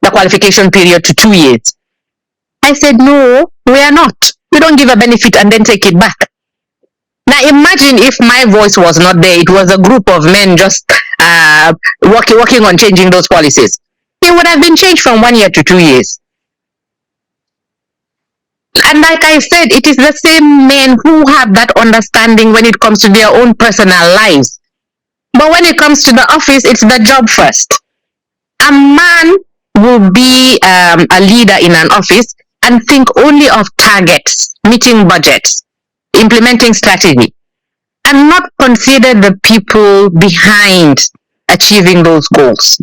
the qualification period to 2 years. I said, no, we are not. We don't give a benefit and then take it back. Now imagine if my voice was not there, it was a group of men just working on changing those policies. It would have been changed from 1 year to 2 years. And like I said, it is the same men who have that understanding when it comes to their own personal lives. But when it comes to the office, it's the job first. A man will be a leader in an office and think only of targets, meeting budgets, implementing strategy, and not consider the people behind achieving those goals.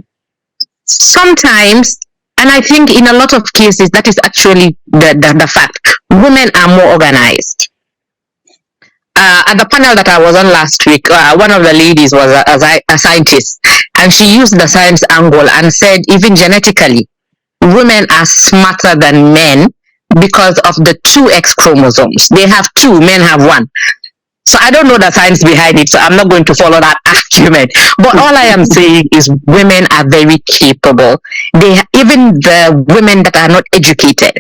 Sometimes, and I think in a lot of cases, that is actually the fact. Women are more organized. At the panel that I was on last week, one of the ladies was a scientist, and she used the science angle and said even genetically, women are smarter than men because of the 2X chromosomes. They have 2, men have 1. So I don't know the science behind it, so I'm not going to follow that argument. But all I am saying is women are very capable. Even the women that are not educated,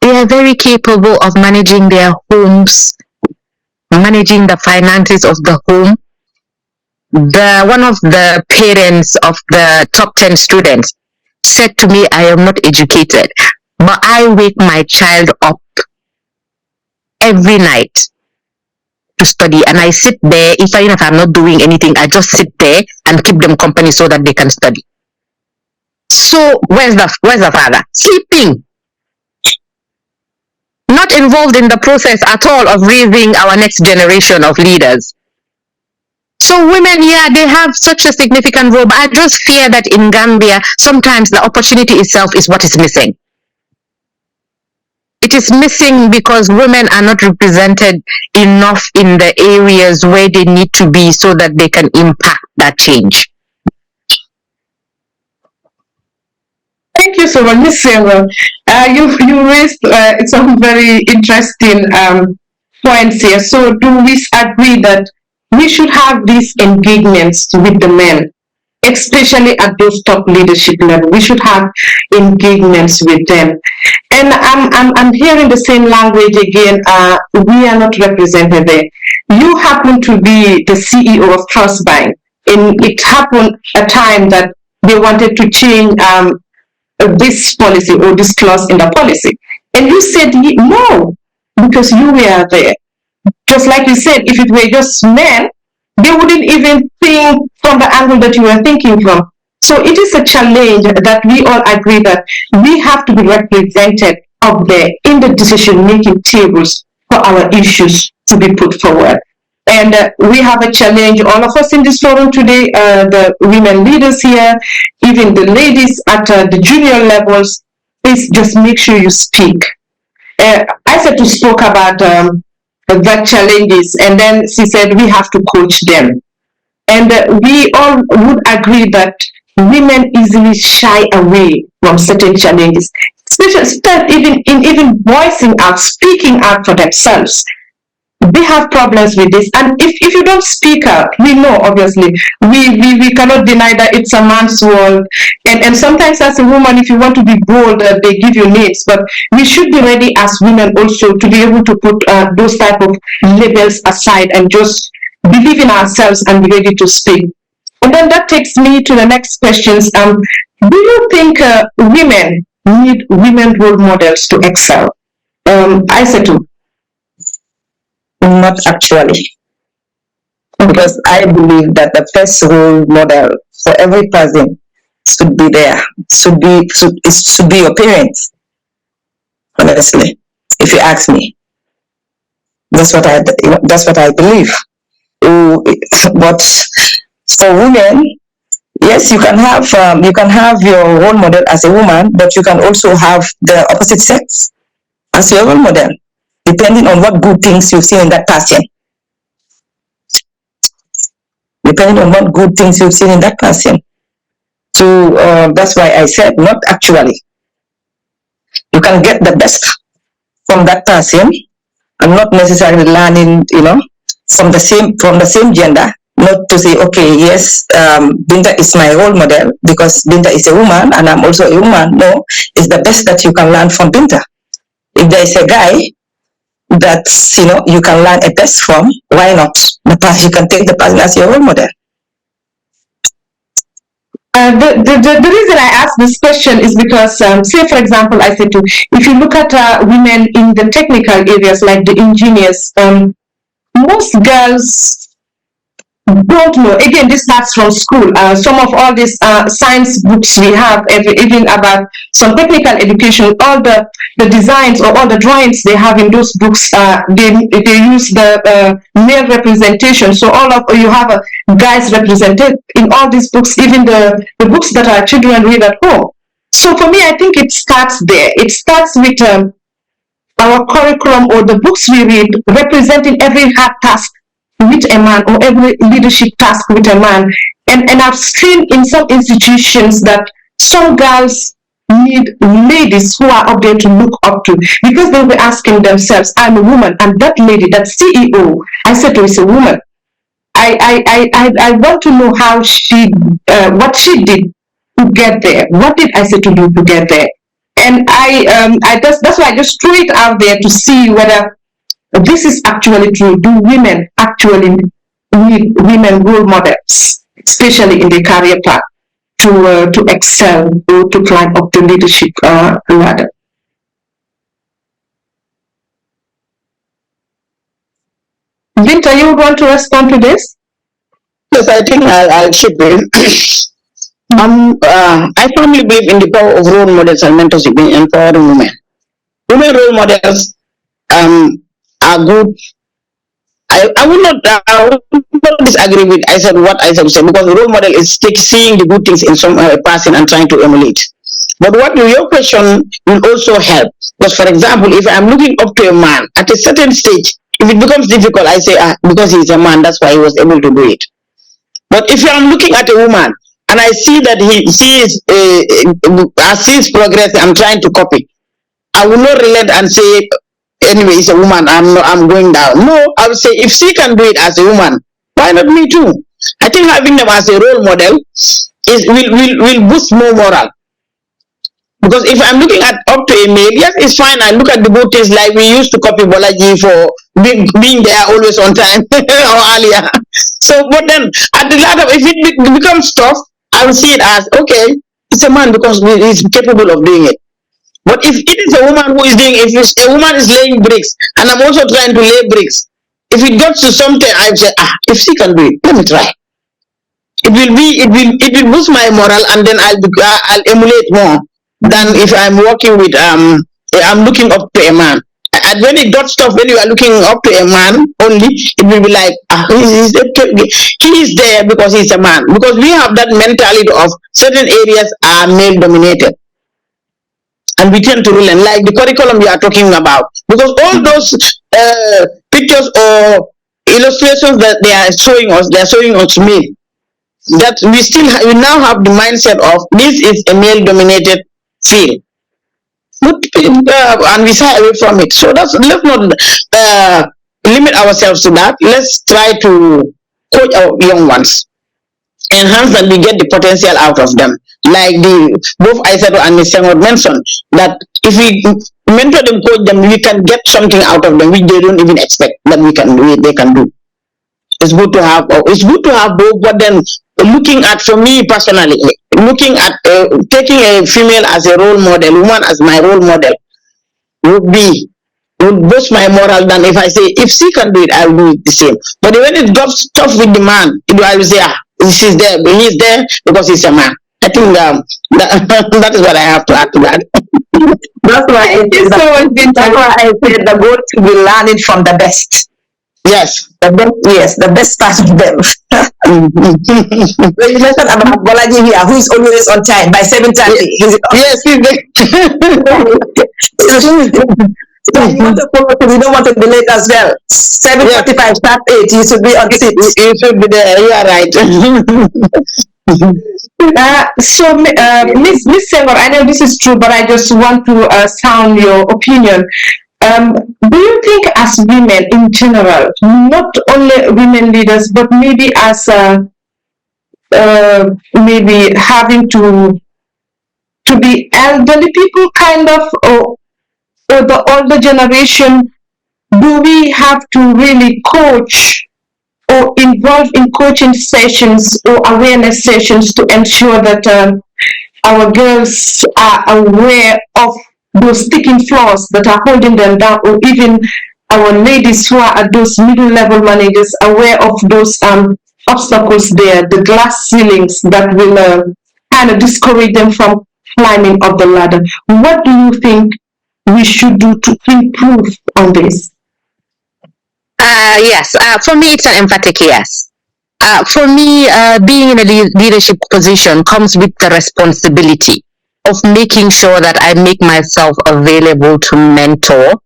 they are very capable of managing their homes, managing the finances of the home. One of the parents of the top 10 students said to me, I am not educated, but I wake my child up every night to study, and I sit there, even if I'm not doing anything, I just sit there and keep them company so that they can study. So where's the father? Sleeping. Not involved in the process at all of raising our next generation of leaders. So women, yeah, they have such a significant role, but I just fear that in Gambia, sometimes the opportunity itself is what is missing. It is missing because women are not represented enough in the areas where they need to be so that they can impact that change. Thank you so much, Ms. Senghore. You raised some very interesting points here. So do we agree that we should have these engagements with the men, especially at those top leadership level? We should have engagements with them. And I'm hearing the same language again. We are not represented there. You happen to be the CEO of Trust Bank, and it happened a time that they wanted to change this policy or this clause in the policy. And you said no, because you were there. Just like you said, if it were just men, they wouldn't even think from the angle that you were thinking from. So it is a challenge that we all agree that we have to be represented up there in the decision-making tables for our issues to be put forward. And we have a challenge, all of us in this forum today, the women leaders here, even the ladies at the junior levels, is just make sure you speak. Isatou spoke about the challenges, and then she said we have to coach them. And we all would agree that women easily shy away from certain challenges, especially even voicing out, speaking out for themselves. They have problems with this, and if you don't speak out, we know obviously we cannot deny that it's a man's world, and sometimes as a woman, if you want to be bold, they give you names, but we should be ready as women also to be able to put those type of labels aside and just believe in ourselves and be ready to speak. And then that takes me to the next questions. Do you think women need women role models to excel? Isatou. Not actually, because I believe that the first role model for every person should be there. Should be your parents. Honestly, if you ask me, that's what I believe. But for women, yes, you can have your role model as a woman, but you can also have the opposite sex as your role model, depending on what good things you've seen in that person. Depending on what good things you've seen in that person. So that's why I said not actually. You can get the best from that person and not necessarily learning, from the same gender. Not to say, okay, yes, Binta is my role model because Binta is a woman and I'm also a woman. No, it's the best that you can learn from Binta. If there is a guy that you can learn a best from, why not? You can take the person as your role model. The reason I ask this question is because, say for example, I said to, if you look at women in the technical areas like the engineers, most girls don't know. Again, this starts from school. Some of all these science books we have, even about some technical education, all the designs or all the drawings they have in those books, they use the male representation. So all of you have guys represented in all these books, even the books that our children read at home. So for me, I think it starts there. It starts with our curriculum or the books we read representing every hard task with a man or every leadership task with a man. And I've seen in some institutions that some girls need ladies who are up there to look up to, because they'll be asking themselves, I'm a woman, and that lady, that CEO, Isatou is a woman. I want to know how she, what she did to get there. What did Isatou do to get there? And that's why I just threw it out there to see whether this is actually true. Do women actually need women role models, especially in the career path, to excel or to climb up the leadership ladder? Binta, you would want to respond to this? Yes, I think I'll chip in. I firmly believe in the power of role models and mentorship in empowering women. Women role models are good. I would not disagree with what Isatou said, because the role model is seeing the good things in some person and trying to emulate. But what your question will also help, because for example, if I'm looking up to a man at a certain stage, if it becomes difficult, I say, because he's a man, that's why he was able to do it. But if I'm looking at a woman and I see that she's progress, I'm trying to copy, I will not relent and say, anyway, it's a woman, I'm going down. No, I will say, if she can do it as a woman, why not me too? I think having them as a role model will boost more morale. Because if I'm looking at up to a male, yes, it's fine. I look at the good things, like we used to copy Bolaji for being there always on time or earlier. So, but then at the latter, if it becomes tough, I will see it as, okay, it's a man because he's capable of doing it. But if it is a woman who is doing, if a woman is laying bricks and I'm also trying to lay bricks, if it gets to something, I say, if she can do it, let me try. It will boost my morale, and then I'll emulate more than if I'm working with I'm looking up to a man. And when it got tough, when you are looking up to a man only, it will be like, he is there because he's a man. Because we have that mentality of certain areas are male dominated. And we tend to rule, and like the curriculum we are talking about, because all those pictures or illustrations that they are showing us male. That we now have the mindset of this is a male dominated field, and we shy away from it. So let's not limit ourselves to that. Let's try to coach our young ones, enhance and we get the potential out of them. Like both Isatou and Ms. Senghore mentioned, that if we mentor them, coach them, we can get something out of them which they don't even expect that they can do. It's good to have both, but then looking at, for me personally, looking at taking a female as a role model, woman as my role model, would boost my morale than if I say, if she can do it, I will do it the same. But when it gets tough with the man, I will say, he's there, but he's there because he's a man. I think that is what I have to add to that. That's why I said the goal to be learning from the best. Yes. The best part of them. When you mentioned about Bolaji here, who is always on time by 7:30. Yes, he's there. We don't want to be late as well. 7:45, start 8. You should be on 6. You should be there. You are right. So, Miss Senghore, I know this is true, but I just want to sound your opinion. Do you think, as women in general, not only women leaders, but maybe as maybe having to be elderly people, kind of, or the older generation, do we have to really coach or involved in coaching sessions or awareness sessions to ensure that our girls are aware of those sticking flaws that are holding them down, or even our ladies who are at those middle level managers aware of those obstacles there, the glass ceilings that will kind of discourage them from climbing up the ladder. What do you think we should do to improve on this? Yes, for me, it's an emphatic yes. For me, being in a leadership position comes with the responsibility of making sure that I make myself available to mentor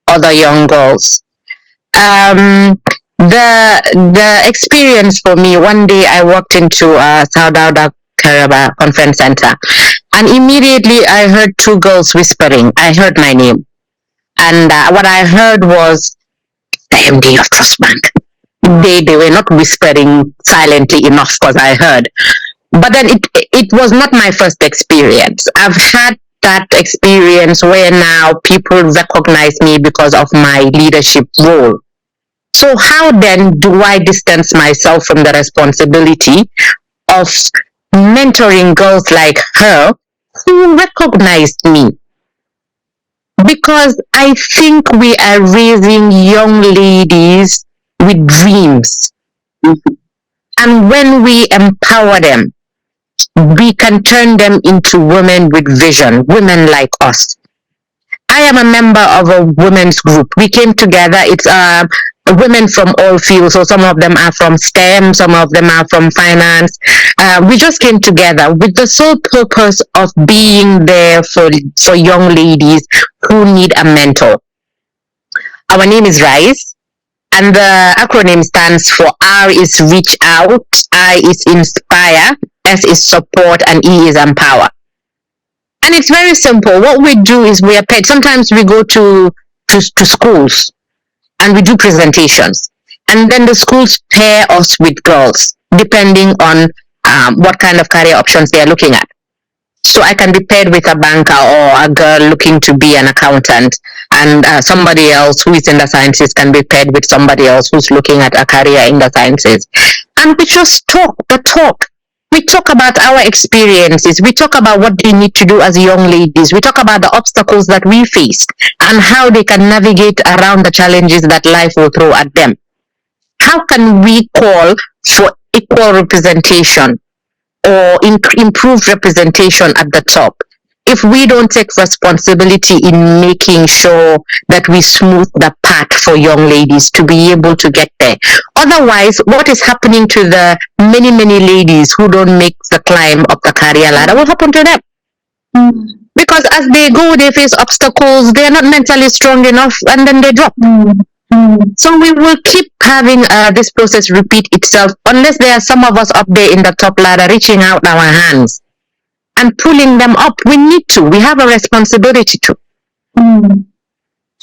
other young girls. The experience for me, one day I walked into a Saudauda Karaba Conference Center, and immediately I heard two girls whispering. I heard my name, and what I heard was the MD of Trust Bank. They were not whispering silently enough because I heard. But then it was not my first experience. I've had that experience where now people recognize me because of my leadership role. So how then do I distance myself from the responsibility of mentoring girls like her who recognized me? Because I think we are raising young ladies with dreams. Mm-hmm. And when we empower them, we can turn them into women with vision, women like us. I am a member of a women's group. We came together. It's women from all fields. So some of them are from STEM, some of them are from finance. We just came together with the sole purpose of being there for young ladies who need a mentor. Our name is RISE, and the acronym stands for R is reach out, I is inspire, S is support, and E is empower. And it's very simple. What we do is we are paid. Sometimes we go to schools and we do presentations. And then the schools pair us with girls, depending on what kind of career options they are looking at. So I can be paired with a banker or a girl looking to be an accountant, and somebody else who is in the sciences can be paired with somebody else who's looking at a career in the sciences. And we just talk the talk. We talk about our experiences. We talk about what they need to do as young ladies. We talk about the obstacles that we face and how they can navigate around the challenges that life will throw at them. How can we call for equal representation or improved representation at the top if we don't take responsibility in making sure that we smooth the path for young ladies to be able to get there? Otherwise, what is happening to the many ladies who don't make the climb up the career ladder will happen to them. Because as they go, they face obstacles, they are not mentally strong enough, and then they drop. So we will keep having this process repeat itself unless there are some of us up there in the top ladder reaching out our hands and pulling them up. We need to. We have a responsibility to.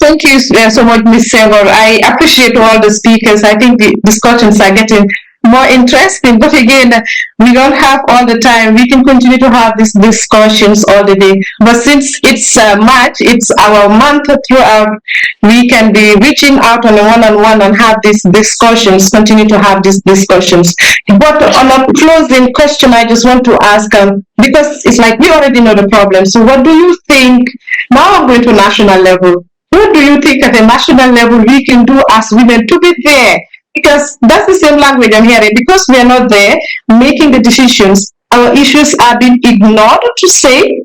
Thank you so much, Ms. Senghore. I appreciate all the speakers. I think the discussions are getting more interesting, but again, we don't have all the time. We can continue to have these discussions all the day, but since it's March, it's our month throughout, we can be reaching out on a one-on-one and have these discussions, continue to have these discussions. But on a closing question, I just want to ask, because it's like we already know the problem, so what do you think, now I'm going to national level, what do you think at the national level we can do as women to be there? Because that's the same language I'm hearing. Because we are not there making the decisions, our issues are being ignored to say,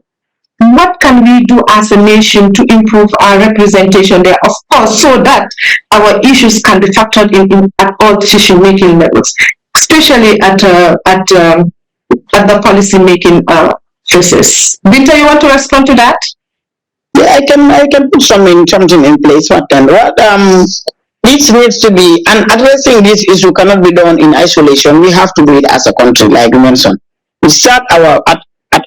what can we do as a nation to improve our representation there? Of course, so that our issues can be factored in at all decision-making levels, especially at the policy-making process. Binta, you want to respond to that? Yeah, I can put something in place. This needs to be, and addressing this issue cannot be done in isolation. We have to do it as a country, like you mentioned. We start at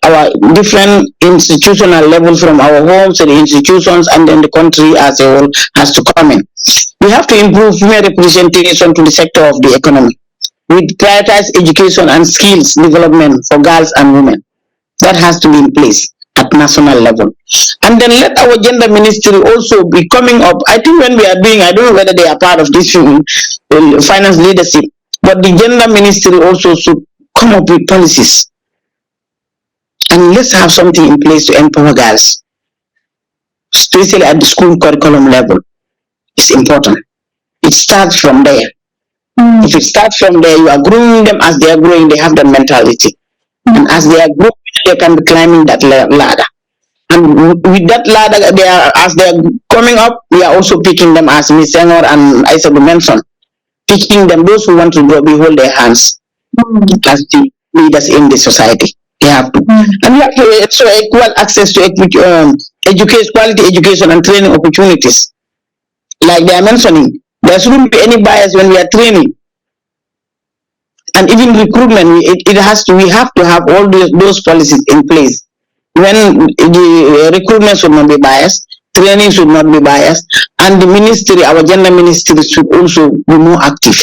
our different institutional levels, from our homes to the institutions, and then the country as a whole has to come in. We have to improve female representation to the sector of the economy. We prioritize education and skills development for girls and women. That has to be in place at national level. And then let our gender ministry also be coming up. I think when we are doing, I don't know whether they are part of this finance leadership, But the gender ministry also should come up with policies. And let's have something in place to empower girls, especially at the school curriculum level. It's important. It starts from there. If it starts from there, you are growing them as they are growing, they have that mentality. And as they are growing, they can be climbing that ladder. And with that ladder, as they are coming up, we are also picking them, as Ms. Senghore and Isatou mentioned, picking them, those who want to behold their hands as the leaders in the society. They have to. And we have to so equal access to education, quality education and training opportunities. Like they are mentioning, there shouldn't be any bias when we are training. And even recruitment, we have to have all those policies in place. When the recruitment should not be biased, training should not be biased, and the ministry, our gender ministry, should also be more active.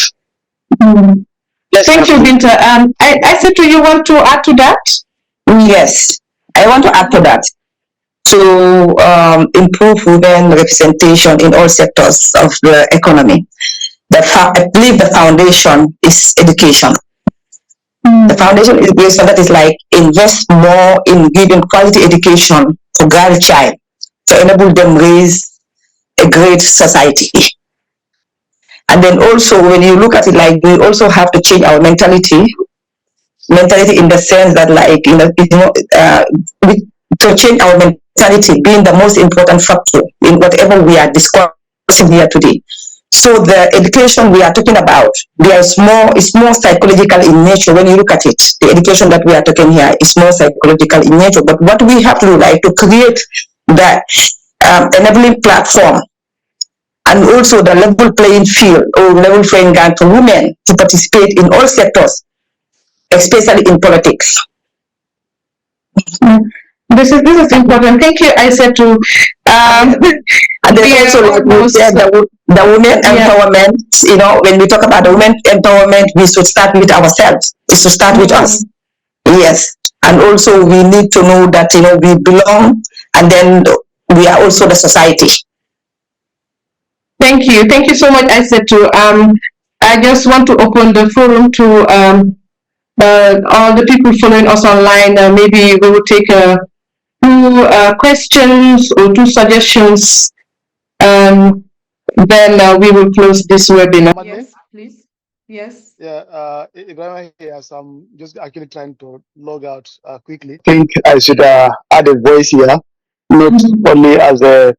Thank you, Binta. Isatou, you want to add to that? Yes, I want to add to that. To improve women representation in all sectors of the economy, I believe the foundation is education. The foundation is based on that is like invest more in giving quality education to girl child to enable them raise a great society. And then also when you look at it, like we also have to change our mentality in the sense that like to change our mentality being the most important factor in whatever we are discussing here today. So the education we are talking about, it's more psychological in nature when you look at it. The education that we are talking here is more psychological in nature. But what we have to do, like to create the enabling platform and also the level playing field or level playing ground for women to participate in all sectors, especially in politics. This is important. Thank you, Isatou. And then also the women empowerment, when we talk about the women empowerment, we should start with ourselves. It should start with us. Yes. And also we need to know that, we belong, and then we are also the society. Thank you. Thank you so much, Isatou. I just want to open the forum to all the people following us online. Maybe we will take two questions or two suggestions. Then we will close this webinar. Yes, please. Yes. Yeah, Ibrahim here. So I'm just actually trying to log out quickly. I think I should add a voice here, not only as a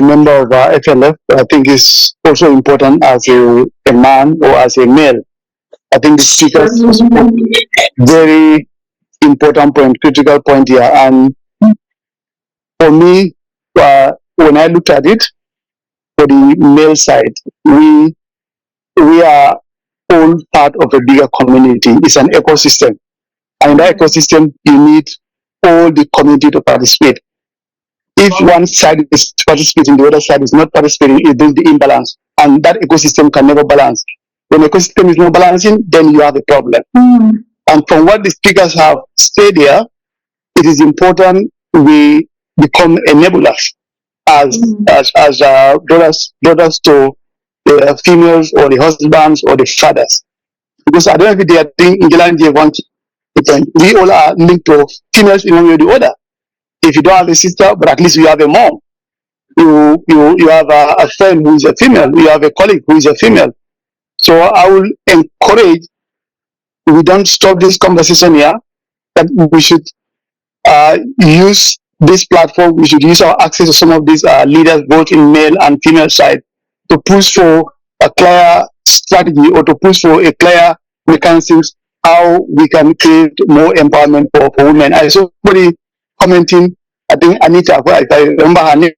member of FLF, but I think it's also important as a man or as a male. I think the speakers very important point, critical point here. And for me, when I looked at it, for the male side, we are all part of a bigger community. It's an ecosystem. And in that ecosystem, you need all the community to participate. If one side is participating, the other side is not participating, it brings the imbalance. And that ecosystem can never balance. When the ecosystem is not balancing, then you have a problem. And from what the speakers have said here, it is important we become enablers as brothers to the females or the husbands or the fathers. Because I don't know if they are doing Njilan Senghore, we all are linked to females in one way or the other. If you don't have a sister, but at least you have a mom. You have a friend who is a female. You have a colleague who is a female. So I will encourage, we don't stop this conversation here, that we should use this platform, we should use our access to some of these leaders, both in male and female side, to push for a clear strategy or to push for a clear mechanisms how we can create more empowerment for women. I saw somebody commenting, I think Anita, if I remember her name,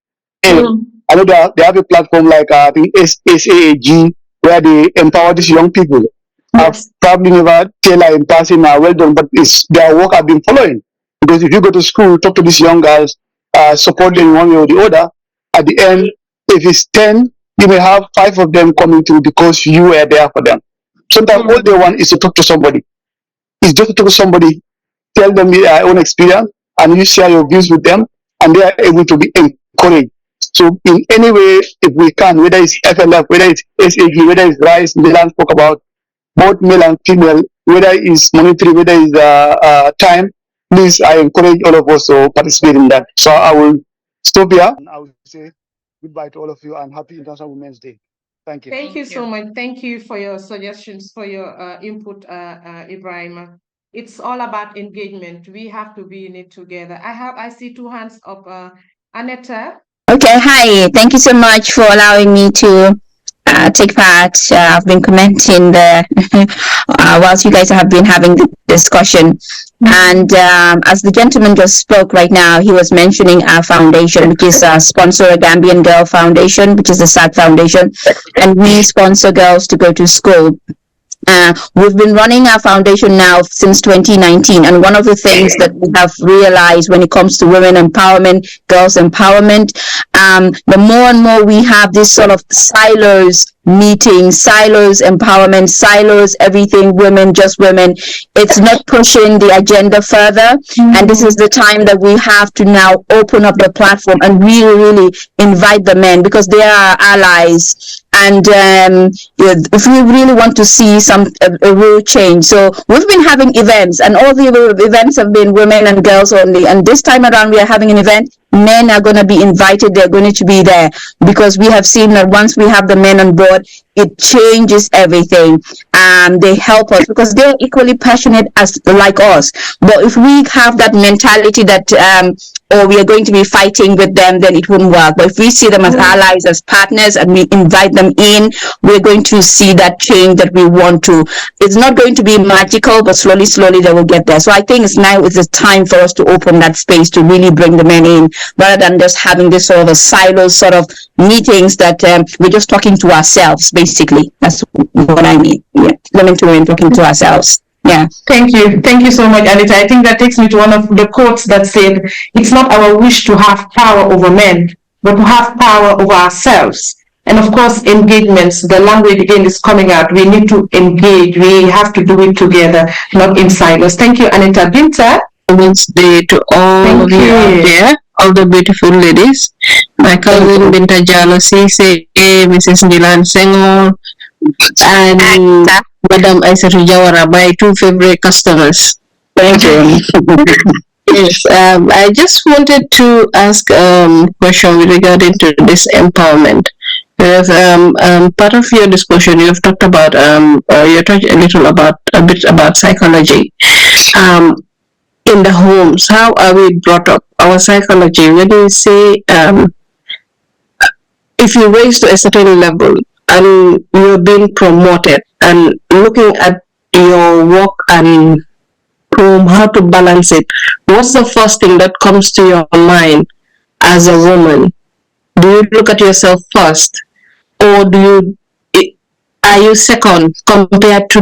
I know they have a platform like I think SAAG, where they empower these young people. I've probably never tell her in passing, well done, but it's their work I've been following. Because if you go to school, talk to these young girls, support them one way or the other, at the end, if it's 10, you may have 5 of them coming through because you were there for them. Sometimes all they want is to talk to somebody. It's just to talk to somebody, tell them their own experience, and you share your views with them, and they are able to be encouraged. So in any way, if we can, whether it's FLF, whether it's SAG, whether it's RISE, Njilan spoke about, both male and female, whether it's monetary, whether it's time. Please, I encourage all of us to participate in that. So I will stop here and I will say goodbye to all of you and happy International Women's Day. Thank you. Thank you so much. Thank you for your suggestions, for your input, Ibrahim. It's all about engagement. We have to be in it together. I see two hands up. Aneta. Okay, hi. Thank you so much for allowing me to take part. I've been commenting whilst you guys have been having the discussion. And as the gentleman just spoke right now, he was mentioning our foundation, which is sponsor a Gambian Girl Foundation, which is the SAT Foundation, and we sponsor girls to go to school. We've been running our foundation now since 2019, and one of the things that we have realized when it comes to women empowerment, girls empowerment, the more and more we have this sort of silos meetings, silos empowerment, silos everything, women, just women, it's not pushing the agenda further. And this is the time that we have to now open up the platform and really invite the men, because they are our allies. And if we really want to see a real change, so we've been having events, and all the events have been women and girls only. And this time around, we are having an event. Men are going to be invited. They're going to be there, because we have seen that once we have the men on board, it changes everything. They help us because they're equally passionate like us. But if we have that mentality that or we are going to be fighting with them, then it wouldn't work. But if we see them as allies, as partners, and we invite them in, we're going to see that change that we want to. It's not going to be magical, but slowly they will get there. So I think now is the time for us to open that space to really bring the men in, rather than just having this sort of a silo sort of meetings that we're just talking to ourselves, basically. That's what I mean. Yeah, women to women talking to ourselves. Yeah. Thank you so much, Anita. I think that takes me to one of the quotes that said, it's not our wish to have power over men, but to have power over ourselves. And of course, engagements, the language again is coming out. We need to engage. We have to do it together, not in silos. Thank you, Anita. Binta. Women's Day to all of you out there, all the beautiful ladies. My cousin Binta Jallow, Mrs. Njilan Senghore, and Madam Isatou Jawara, my two favorite customers. Thank you. Yes, I just wanted to ask a question regarding to this empowerment. Because part of your discussion, you've talked about you touched a bit about psychology. In the homes, how are we brought up? Our psychology. When you say if you raise to a certain level and you're being promoted, and looking at your work and home, how to balance it, what's the first thing that comes to your mind as a woman? Do you look at yourself first, or are you second compared to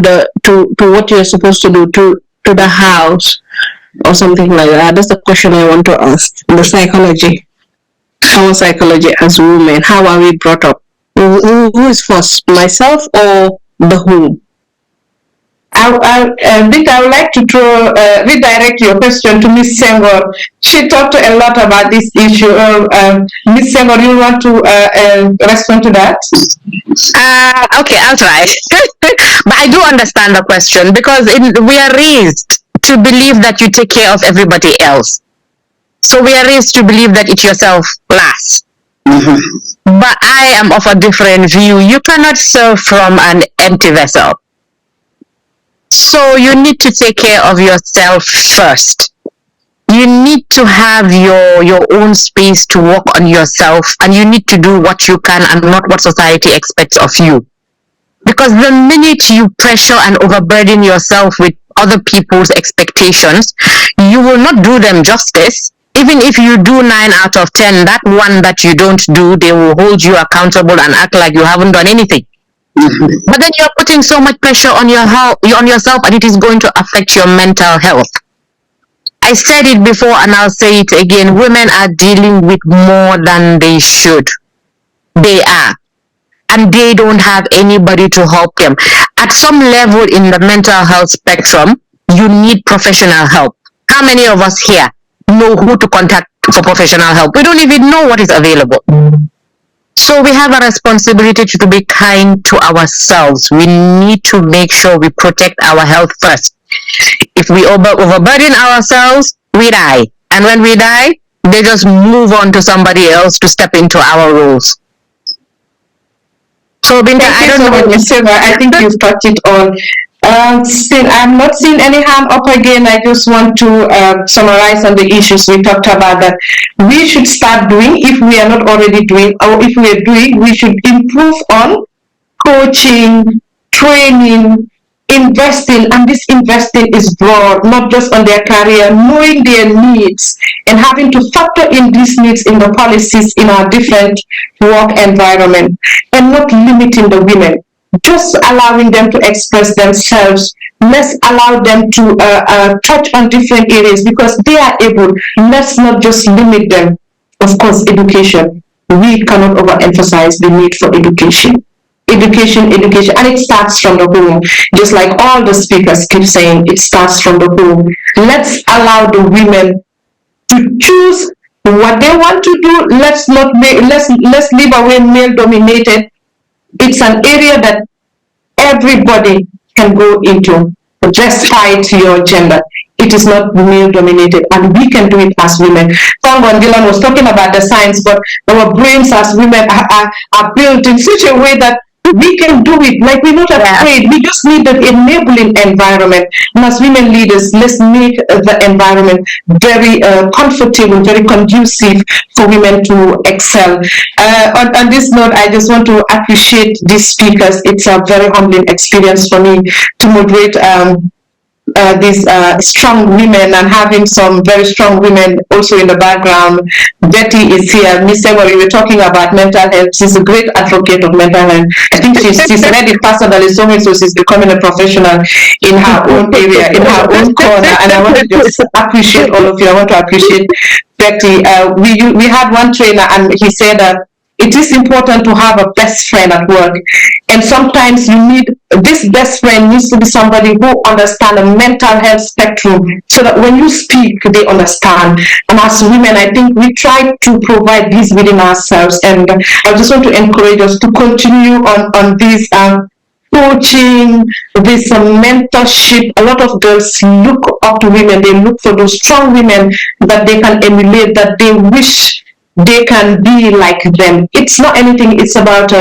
what you're supposed to do to the house or something like that? That's the question I want to ask. The psychology, our psychology as women, how are we brought up? Who is first, myself or the home? I would like to redirect your question to Ms. Senghore. She talked a lot about this issue. Ms. Senghore, you want to respond to that? Okay, I'll try. But I do understand the question, because we are raised to believe that you take care of everybody else. So we are raised to believe that it's yourself last. Mm-hmm. But I am of a different view. You cannot serve from an empty vessel. So you need to take care of yourself first. You need to have your own space to work on yourself, and you need to do what you can and not what society expects of you. Because the minute you pressure and overburden yourself with other people's expectations, you will not do them justice. Even if you do 9 out of 10, that one that you don't do, they will hold you accountable and act like you haven't done anything. Mm-hmm. But then you're putting so much pressure on yourself, and it is going to affect your mental health. I said it before and I'll say it again. Women are dealing with more than they should. They are. And they don't have anybody to help them. At some level in the mental health spectrum, you need professional help. How many of us here know who to contact for professional help? We don't even know what is available. So we have a responsibility to be kind to ourselves. We need to make sure we protect our health first. If we overburden ourselves, we die. And when we die, they just move on to somebody else to step into our roles. So Binta, I don't know. Ms. Silva, I think you've touched it all. I'm not seeing any hand up again. I just want to summarize on the issues we talked about that we should start doing if we are not already doing, or if we are doing, we should improve on coaching, training, investing, and this investing is broad, not just on their career, knowing their needs and having to factor in these needs in the policies in our different work environment and not limiting the women, just allowing them to express themselves. Let's allow them to touch on different areas because they are able. Let's not just limit them. Of course, education. We cannot overemphasize the need for education. Education, and it starts from the home. Just like all the speakers keep saying, it starts from the home. Let's allow the women to choose what they want to do. Let's leave away male dominated. It's an area that everybody can go into, despite your gender. It is not male dominated, and we can do it as women. Someone, Njilan, was talking about the science, but our brains as women are built in such a way that we can do it. Like, we're not afraid. We just need an enabling environment. And as women leaders, let's make the environment very comfortable, very conducive for women to excel. On this note, I just want to appreciate these speakers. It's a very humbling experience for me to moderate these strong women and having some very strong women also in the background. Betty is here. Ms. Saibou, we were talking about mental health. She's a great advocate of mental health. I think she's read it personally, so she's becoming a professional in her own area, in her own corner. And I want to just appreciate all of you. I want to appreciate Betty. We had one trainer, and he said that it is important to have a best friend at work. And sometimes you need, this best friend needs to be somebody who understands the mental health spectrum so that when you speak, they understand. And as women, I think we try to provide this within ourselves. And I just want to encourage us to continue on this coaching, this mentorship. A lot of girls look up to women. They look for those strong women that they can emulate, that they wish they can be like them. It's not anything, it's about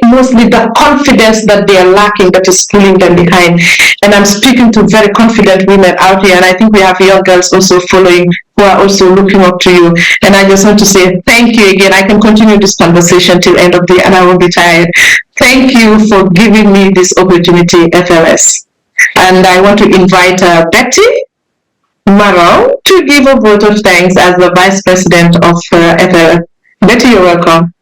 mostly the confidence that they are lacking that is pulling them behind. And I'm speaking to very confident women out here, and I think we have young girls also following who are also looking up to you. And I just want to say thank you again. I can continue this conversation till end of the day and I won't be tired. Thank you for giving me this opportunity, FLS. And I want to invite Betty Marrow to give a vote of thanks as the Vice President of FLS. Betty, you're welcome.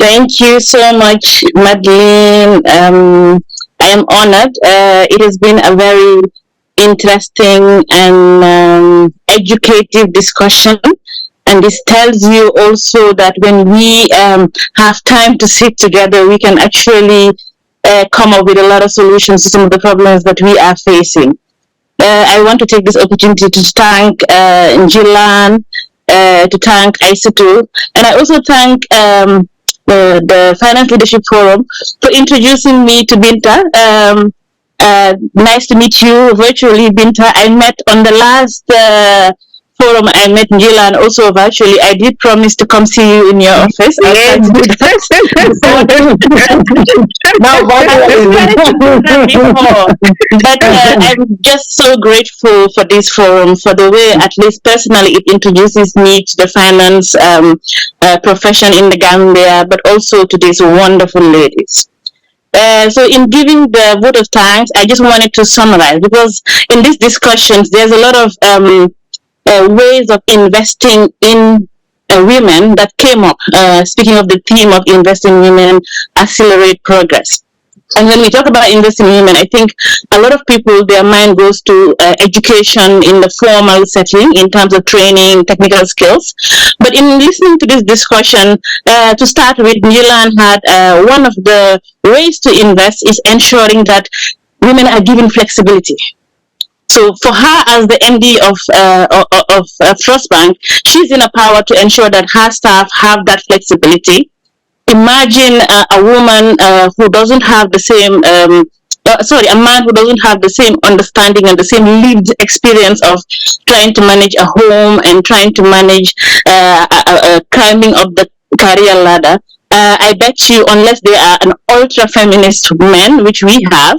Thank you so much, Madeline. I am honored. It has been a very interesting and educative discussion. And this tells you also that when we have time to sit together, we can actually come up with a lot of solutions to some of the problems that we are facing. I want to take this opportunity to thank Njilan, to thank Isatou, and I also thank the Finance Leadership Forum for introducing me to Binta. Nice to meet you virtually, Binta. I met on the last forum. I met Njilan also virtually. I did promise to come see you in your office. Yes. But I'm just so grateful for this forum, for the way, at least personally, it introduces me to the finance profession in the Gambia, but also to these wonderful ladies. So in giving the vote of thanks, I just wanted to summarize, because in these discussions, there's a lot of ways of investing in women that came up. Speaking of the theme of investing in women, accelerate progress. And when we talk about investing in women, I think a lot of people, their mind goes to education in the formal setting in terms of training, technical skills. But in listening to this discussion, to start with, Njilan had one of the ways to invest is ensuring that women are given flexibility. So for her as the MD of Trust Bank, she's in a power to ensure that her staff have that flexibility. Imagine a woman who doesn't have the same, a man who doesn't have the same understanding and the same lived experience of trying to manage a home and trying to manage climbing up the career ladder. I bet you, unless they are an ultra-feminist men, which we have,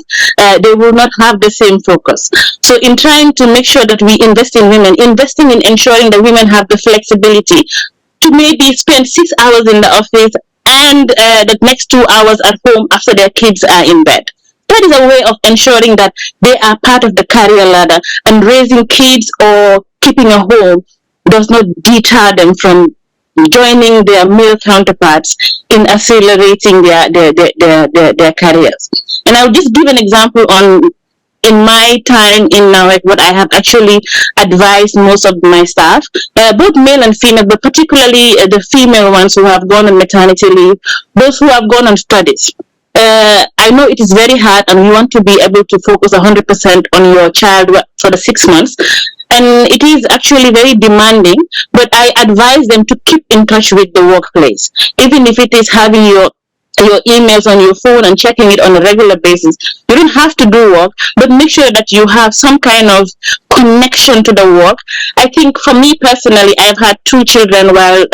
they will not have the same focus. So in trying to make sure that we invest in women, investing in ensuring that women have the flexibility to maybe spend 6 hours in the office and the next 2 hours at home after their kids are in bed. That is a way of ensuring that they are part of the career ladder, and raising kids or keeping a home does not deter them from joining their male counterparts in accelerating their careers. And I'll just give an example on, in my time in NAWEC, what I have actually advised most of my staff, both male and female, but particularly the female ones who have gone on maternity leave, those who have gone on studies. I know it is very hard, and you want to be able to focus 100% on your child for the 6 months. And it is actually very demanding, but I advise them to keep in touch with the workplace, even if it is having your emails on your phone and checking it on a regular basis. You don't have to do work, but make sure that you have some kind of connection to the work. I think for me personally, I've had 2 children while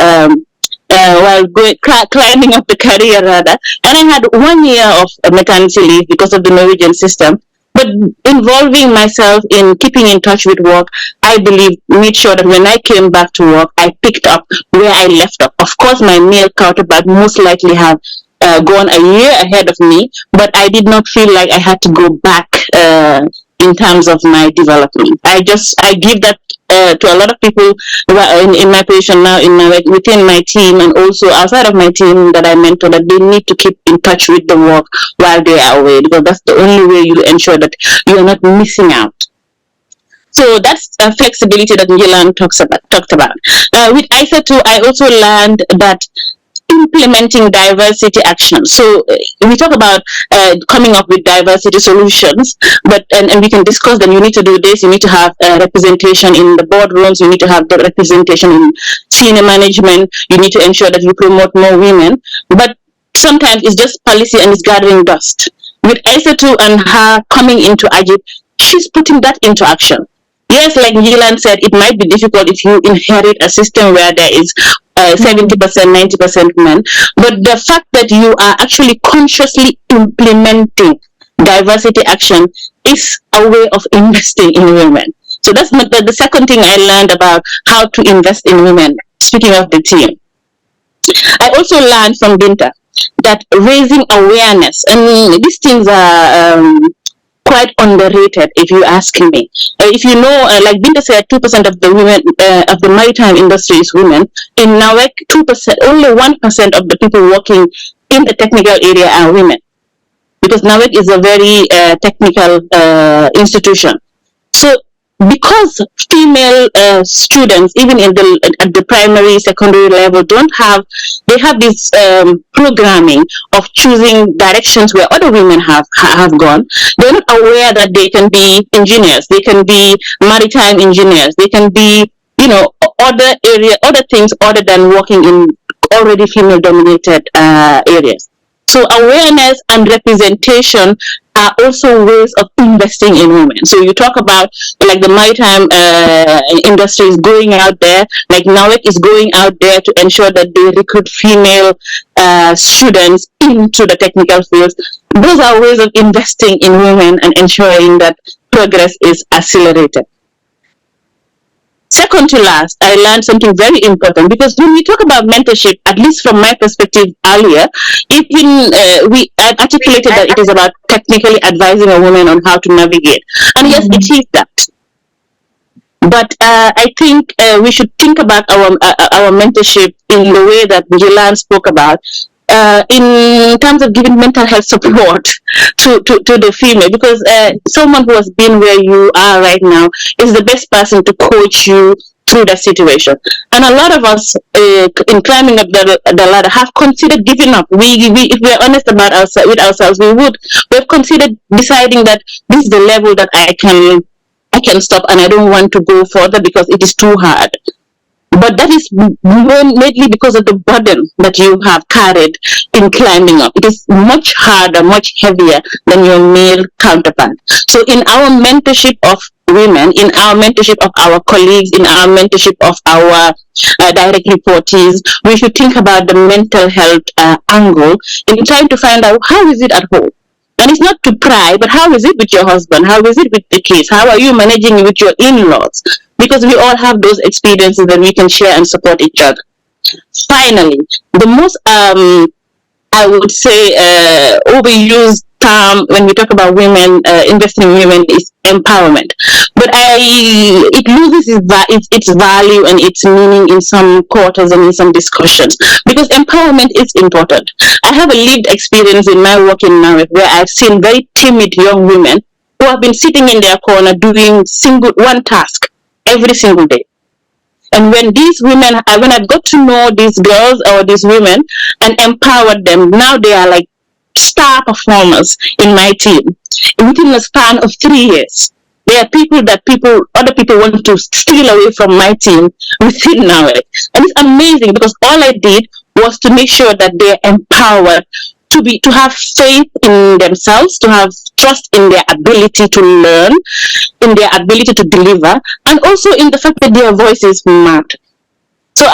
climbing up the career ladder, and I had 1 year of maternity leave because of the Norwegian system. But involving myself in keeping in touch with work, I believe, made sure that when I came back to work, I picked up where I left off. Of course, my male counterpart most likely have gone a year ahead of me, but I did not feel like I had to go back in terms of my development. I give that to a lot of people who are in my position now, within my team and also outside of my team that I mentor, that they need to keep in touch with the work while they are away, because that's the only way you ensure that you are not missing out. So that's flexibility that Njilan talked about. With Isatou, I also learned that implementing diversity action. So we talk about coming up with diversity solutions, but and we can discuss them. You need to do this. You need to have representation in the boardrooms. You need to have the representation in senior management. You need to ensure that you promote more women. But sometimes it's just policy and it's gathering dust. With Isatou and her coming into Ajib, she's putting that into action. Yes, like Njilan said, it might be difficult if you inherit a system where there is 70%, 90% men, but the fact that you are actually consciously implementing diversity action is a way of investing in women. So that's the second thing I learned about how to invest in women, speaking of the team. I also learned from Binta that raising awareness, and these things are quite underrated, if you ask me. If you know, like Binta said, 2% of the women of the maritime industry is women. In NAWEC, 2%, only 1% of the people working in the technical area are women, because NAWEC is a very technical institution. So because female students, even at the primary, secondary level, they have this programming of choosing directions where other women have gone. They're not aware that they can be engineers, they can be maritime engineers, they can be, other things other than working in already female dominated areas. So awareness and representation are also ways of investing in women. So you talk about like the maritime industry is going out there, like NAWEC is going out there to ensure that they recruit female students into the technical fields. Those are ways of investing in women and ensuring that progress is accelerated. Second to last, I learned something very important, because when we talk about mentorship, at least from my perspective earlier, I've articulated that it is about technically advising a woman on how to navigate. And yes, it is that. But I think we should think about our mentorship in the way that Njilan spoke about, in terms of giving mental health support to the female, because someone who has been where you are right now is the best person to coach you through that situation. And a lot of us in climbing up the ladder have considered giving up. If we're honest about ourselves, we've considered deciding that this is the level that I can I can stop and I don't want to go further because it is too hard. But that is mainly because of the burden that you have carried in climbing up. It is much harder, much heavier than your male counterpart. So in our mentorship of women, in our mentorship of our colleagues, in our mentorship of our direct reportees, we should think about the mental health angle in trying to find out how is it at home. And it's not to pry, but how is it with your husband? How is it with the kids? How are you managing with your in-laws? Because we all have those experiences that we can share and support each other. Finally, the most, I would say, overused term when we talk about women, investing in women is empowerment. But it loses its value and its meaning in some quarters and in some discussions, because empowerment is important. I have a lived experience in my work in NAWEC where I've seen very timid young women who have been sitting in their corner doing one task every single day. And when these women, when I got to know these girls or these women and empowered them, now they are like star performers in my team within a span of 3 years. There are people that other people want to steal away from my team within NAWEC. And it's amazing because all I did was to make sure that they're empowered to have faith in themselves, to have trust in their ability to learn, in their ability to deliver, and also in the fact that their voices matter. So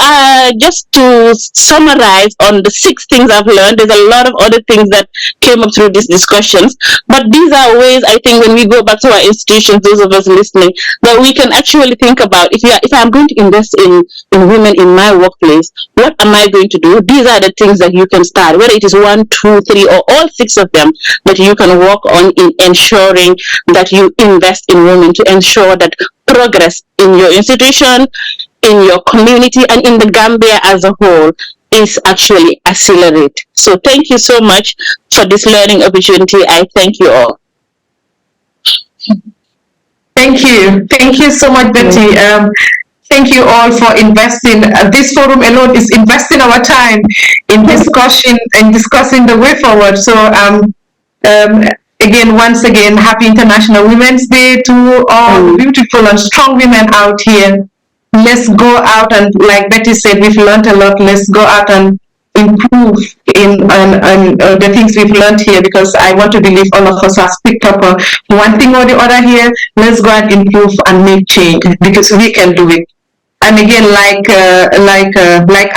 just to summarize on the 6 things I've learned, there's a lot of other things that came up through these discussions, but these are ways, I think, when we go back to our institutions, those of us listening, that we can actually think about, if I'm going to invest in women in my workplace, what am I going to do? These are the things that you can start, whether it is 1, 2, 3, or all 6 of them that you can work on in ensuring that you invest in women, to ensure that progress in your institution, in your community, and in the Gambia as a whole is actually accelerate. So thank you so much for this learning opportunity. I thank you all. Thank you. Thank you so much, Betty. Thank you all for investing. This forum alone is investing our time in discussion and discussing the way forward. So again, once again, happy International Women's Day to all beautiful and strong women out here. Let's go out and, like Betty said, we've learned a lot. Let's go out and improve in the things we've learned here, because I want to believe all of us have picked up one thing or the other here. Let's go and improve and make change, because we can do it. And again, like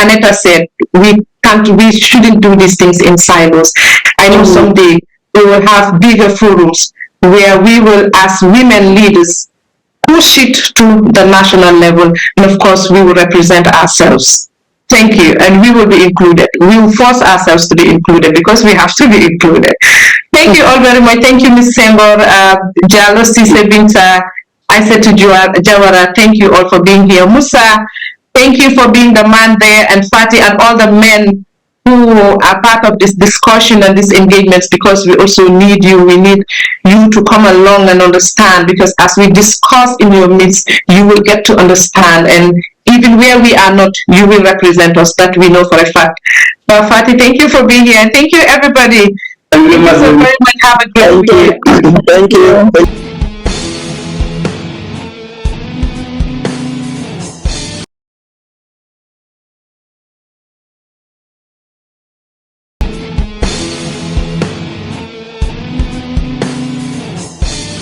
Aneta said, we shouldn't do these things in silos. I know someday we will have bigger forums where we will, as women leaders, push it to the national level, and of course we will represent ourselves. Thank you, and we will be included. We will force ourselves to be included, because we have to be included. Thank you all very much. Thank you, Ms. Senghore, Jallow, Binta, Isatou Jawara. Thank you all for being here. Musa, thank you for being the man there, and Fatih and all the men who are part of this discussion and these engagements, because we also need you. We need you to come along and understand, because as we discuss in your midst, you will get to understand, and even where we are not, you will represent us. That we know for a fact. Fatih, thank you for being here, and thank you everybody. Thank you so very much. Have a great weekend. Thank you.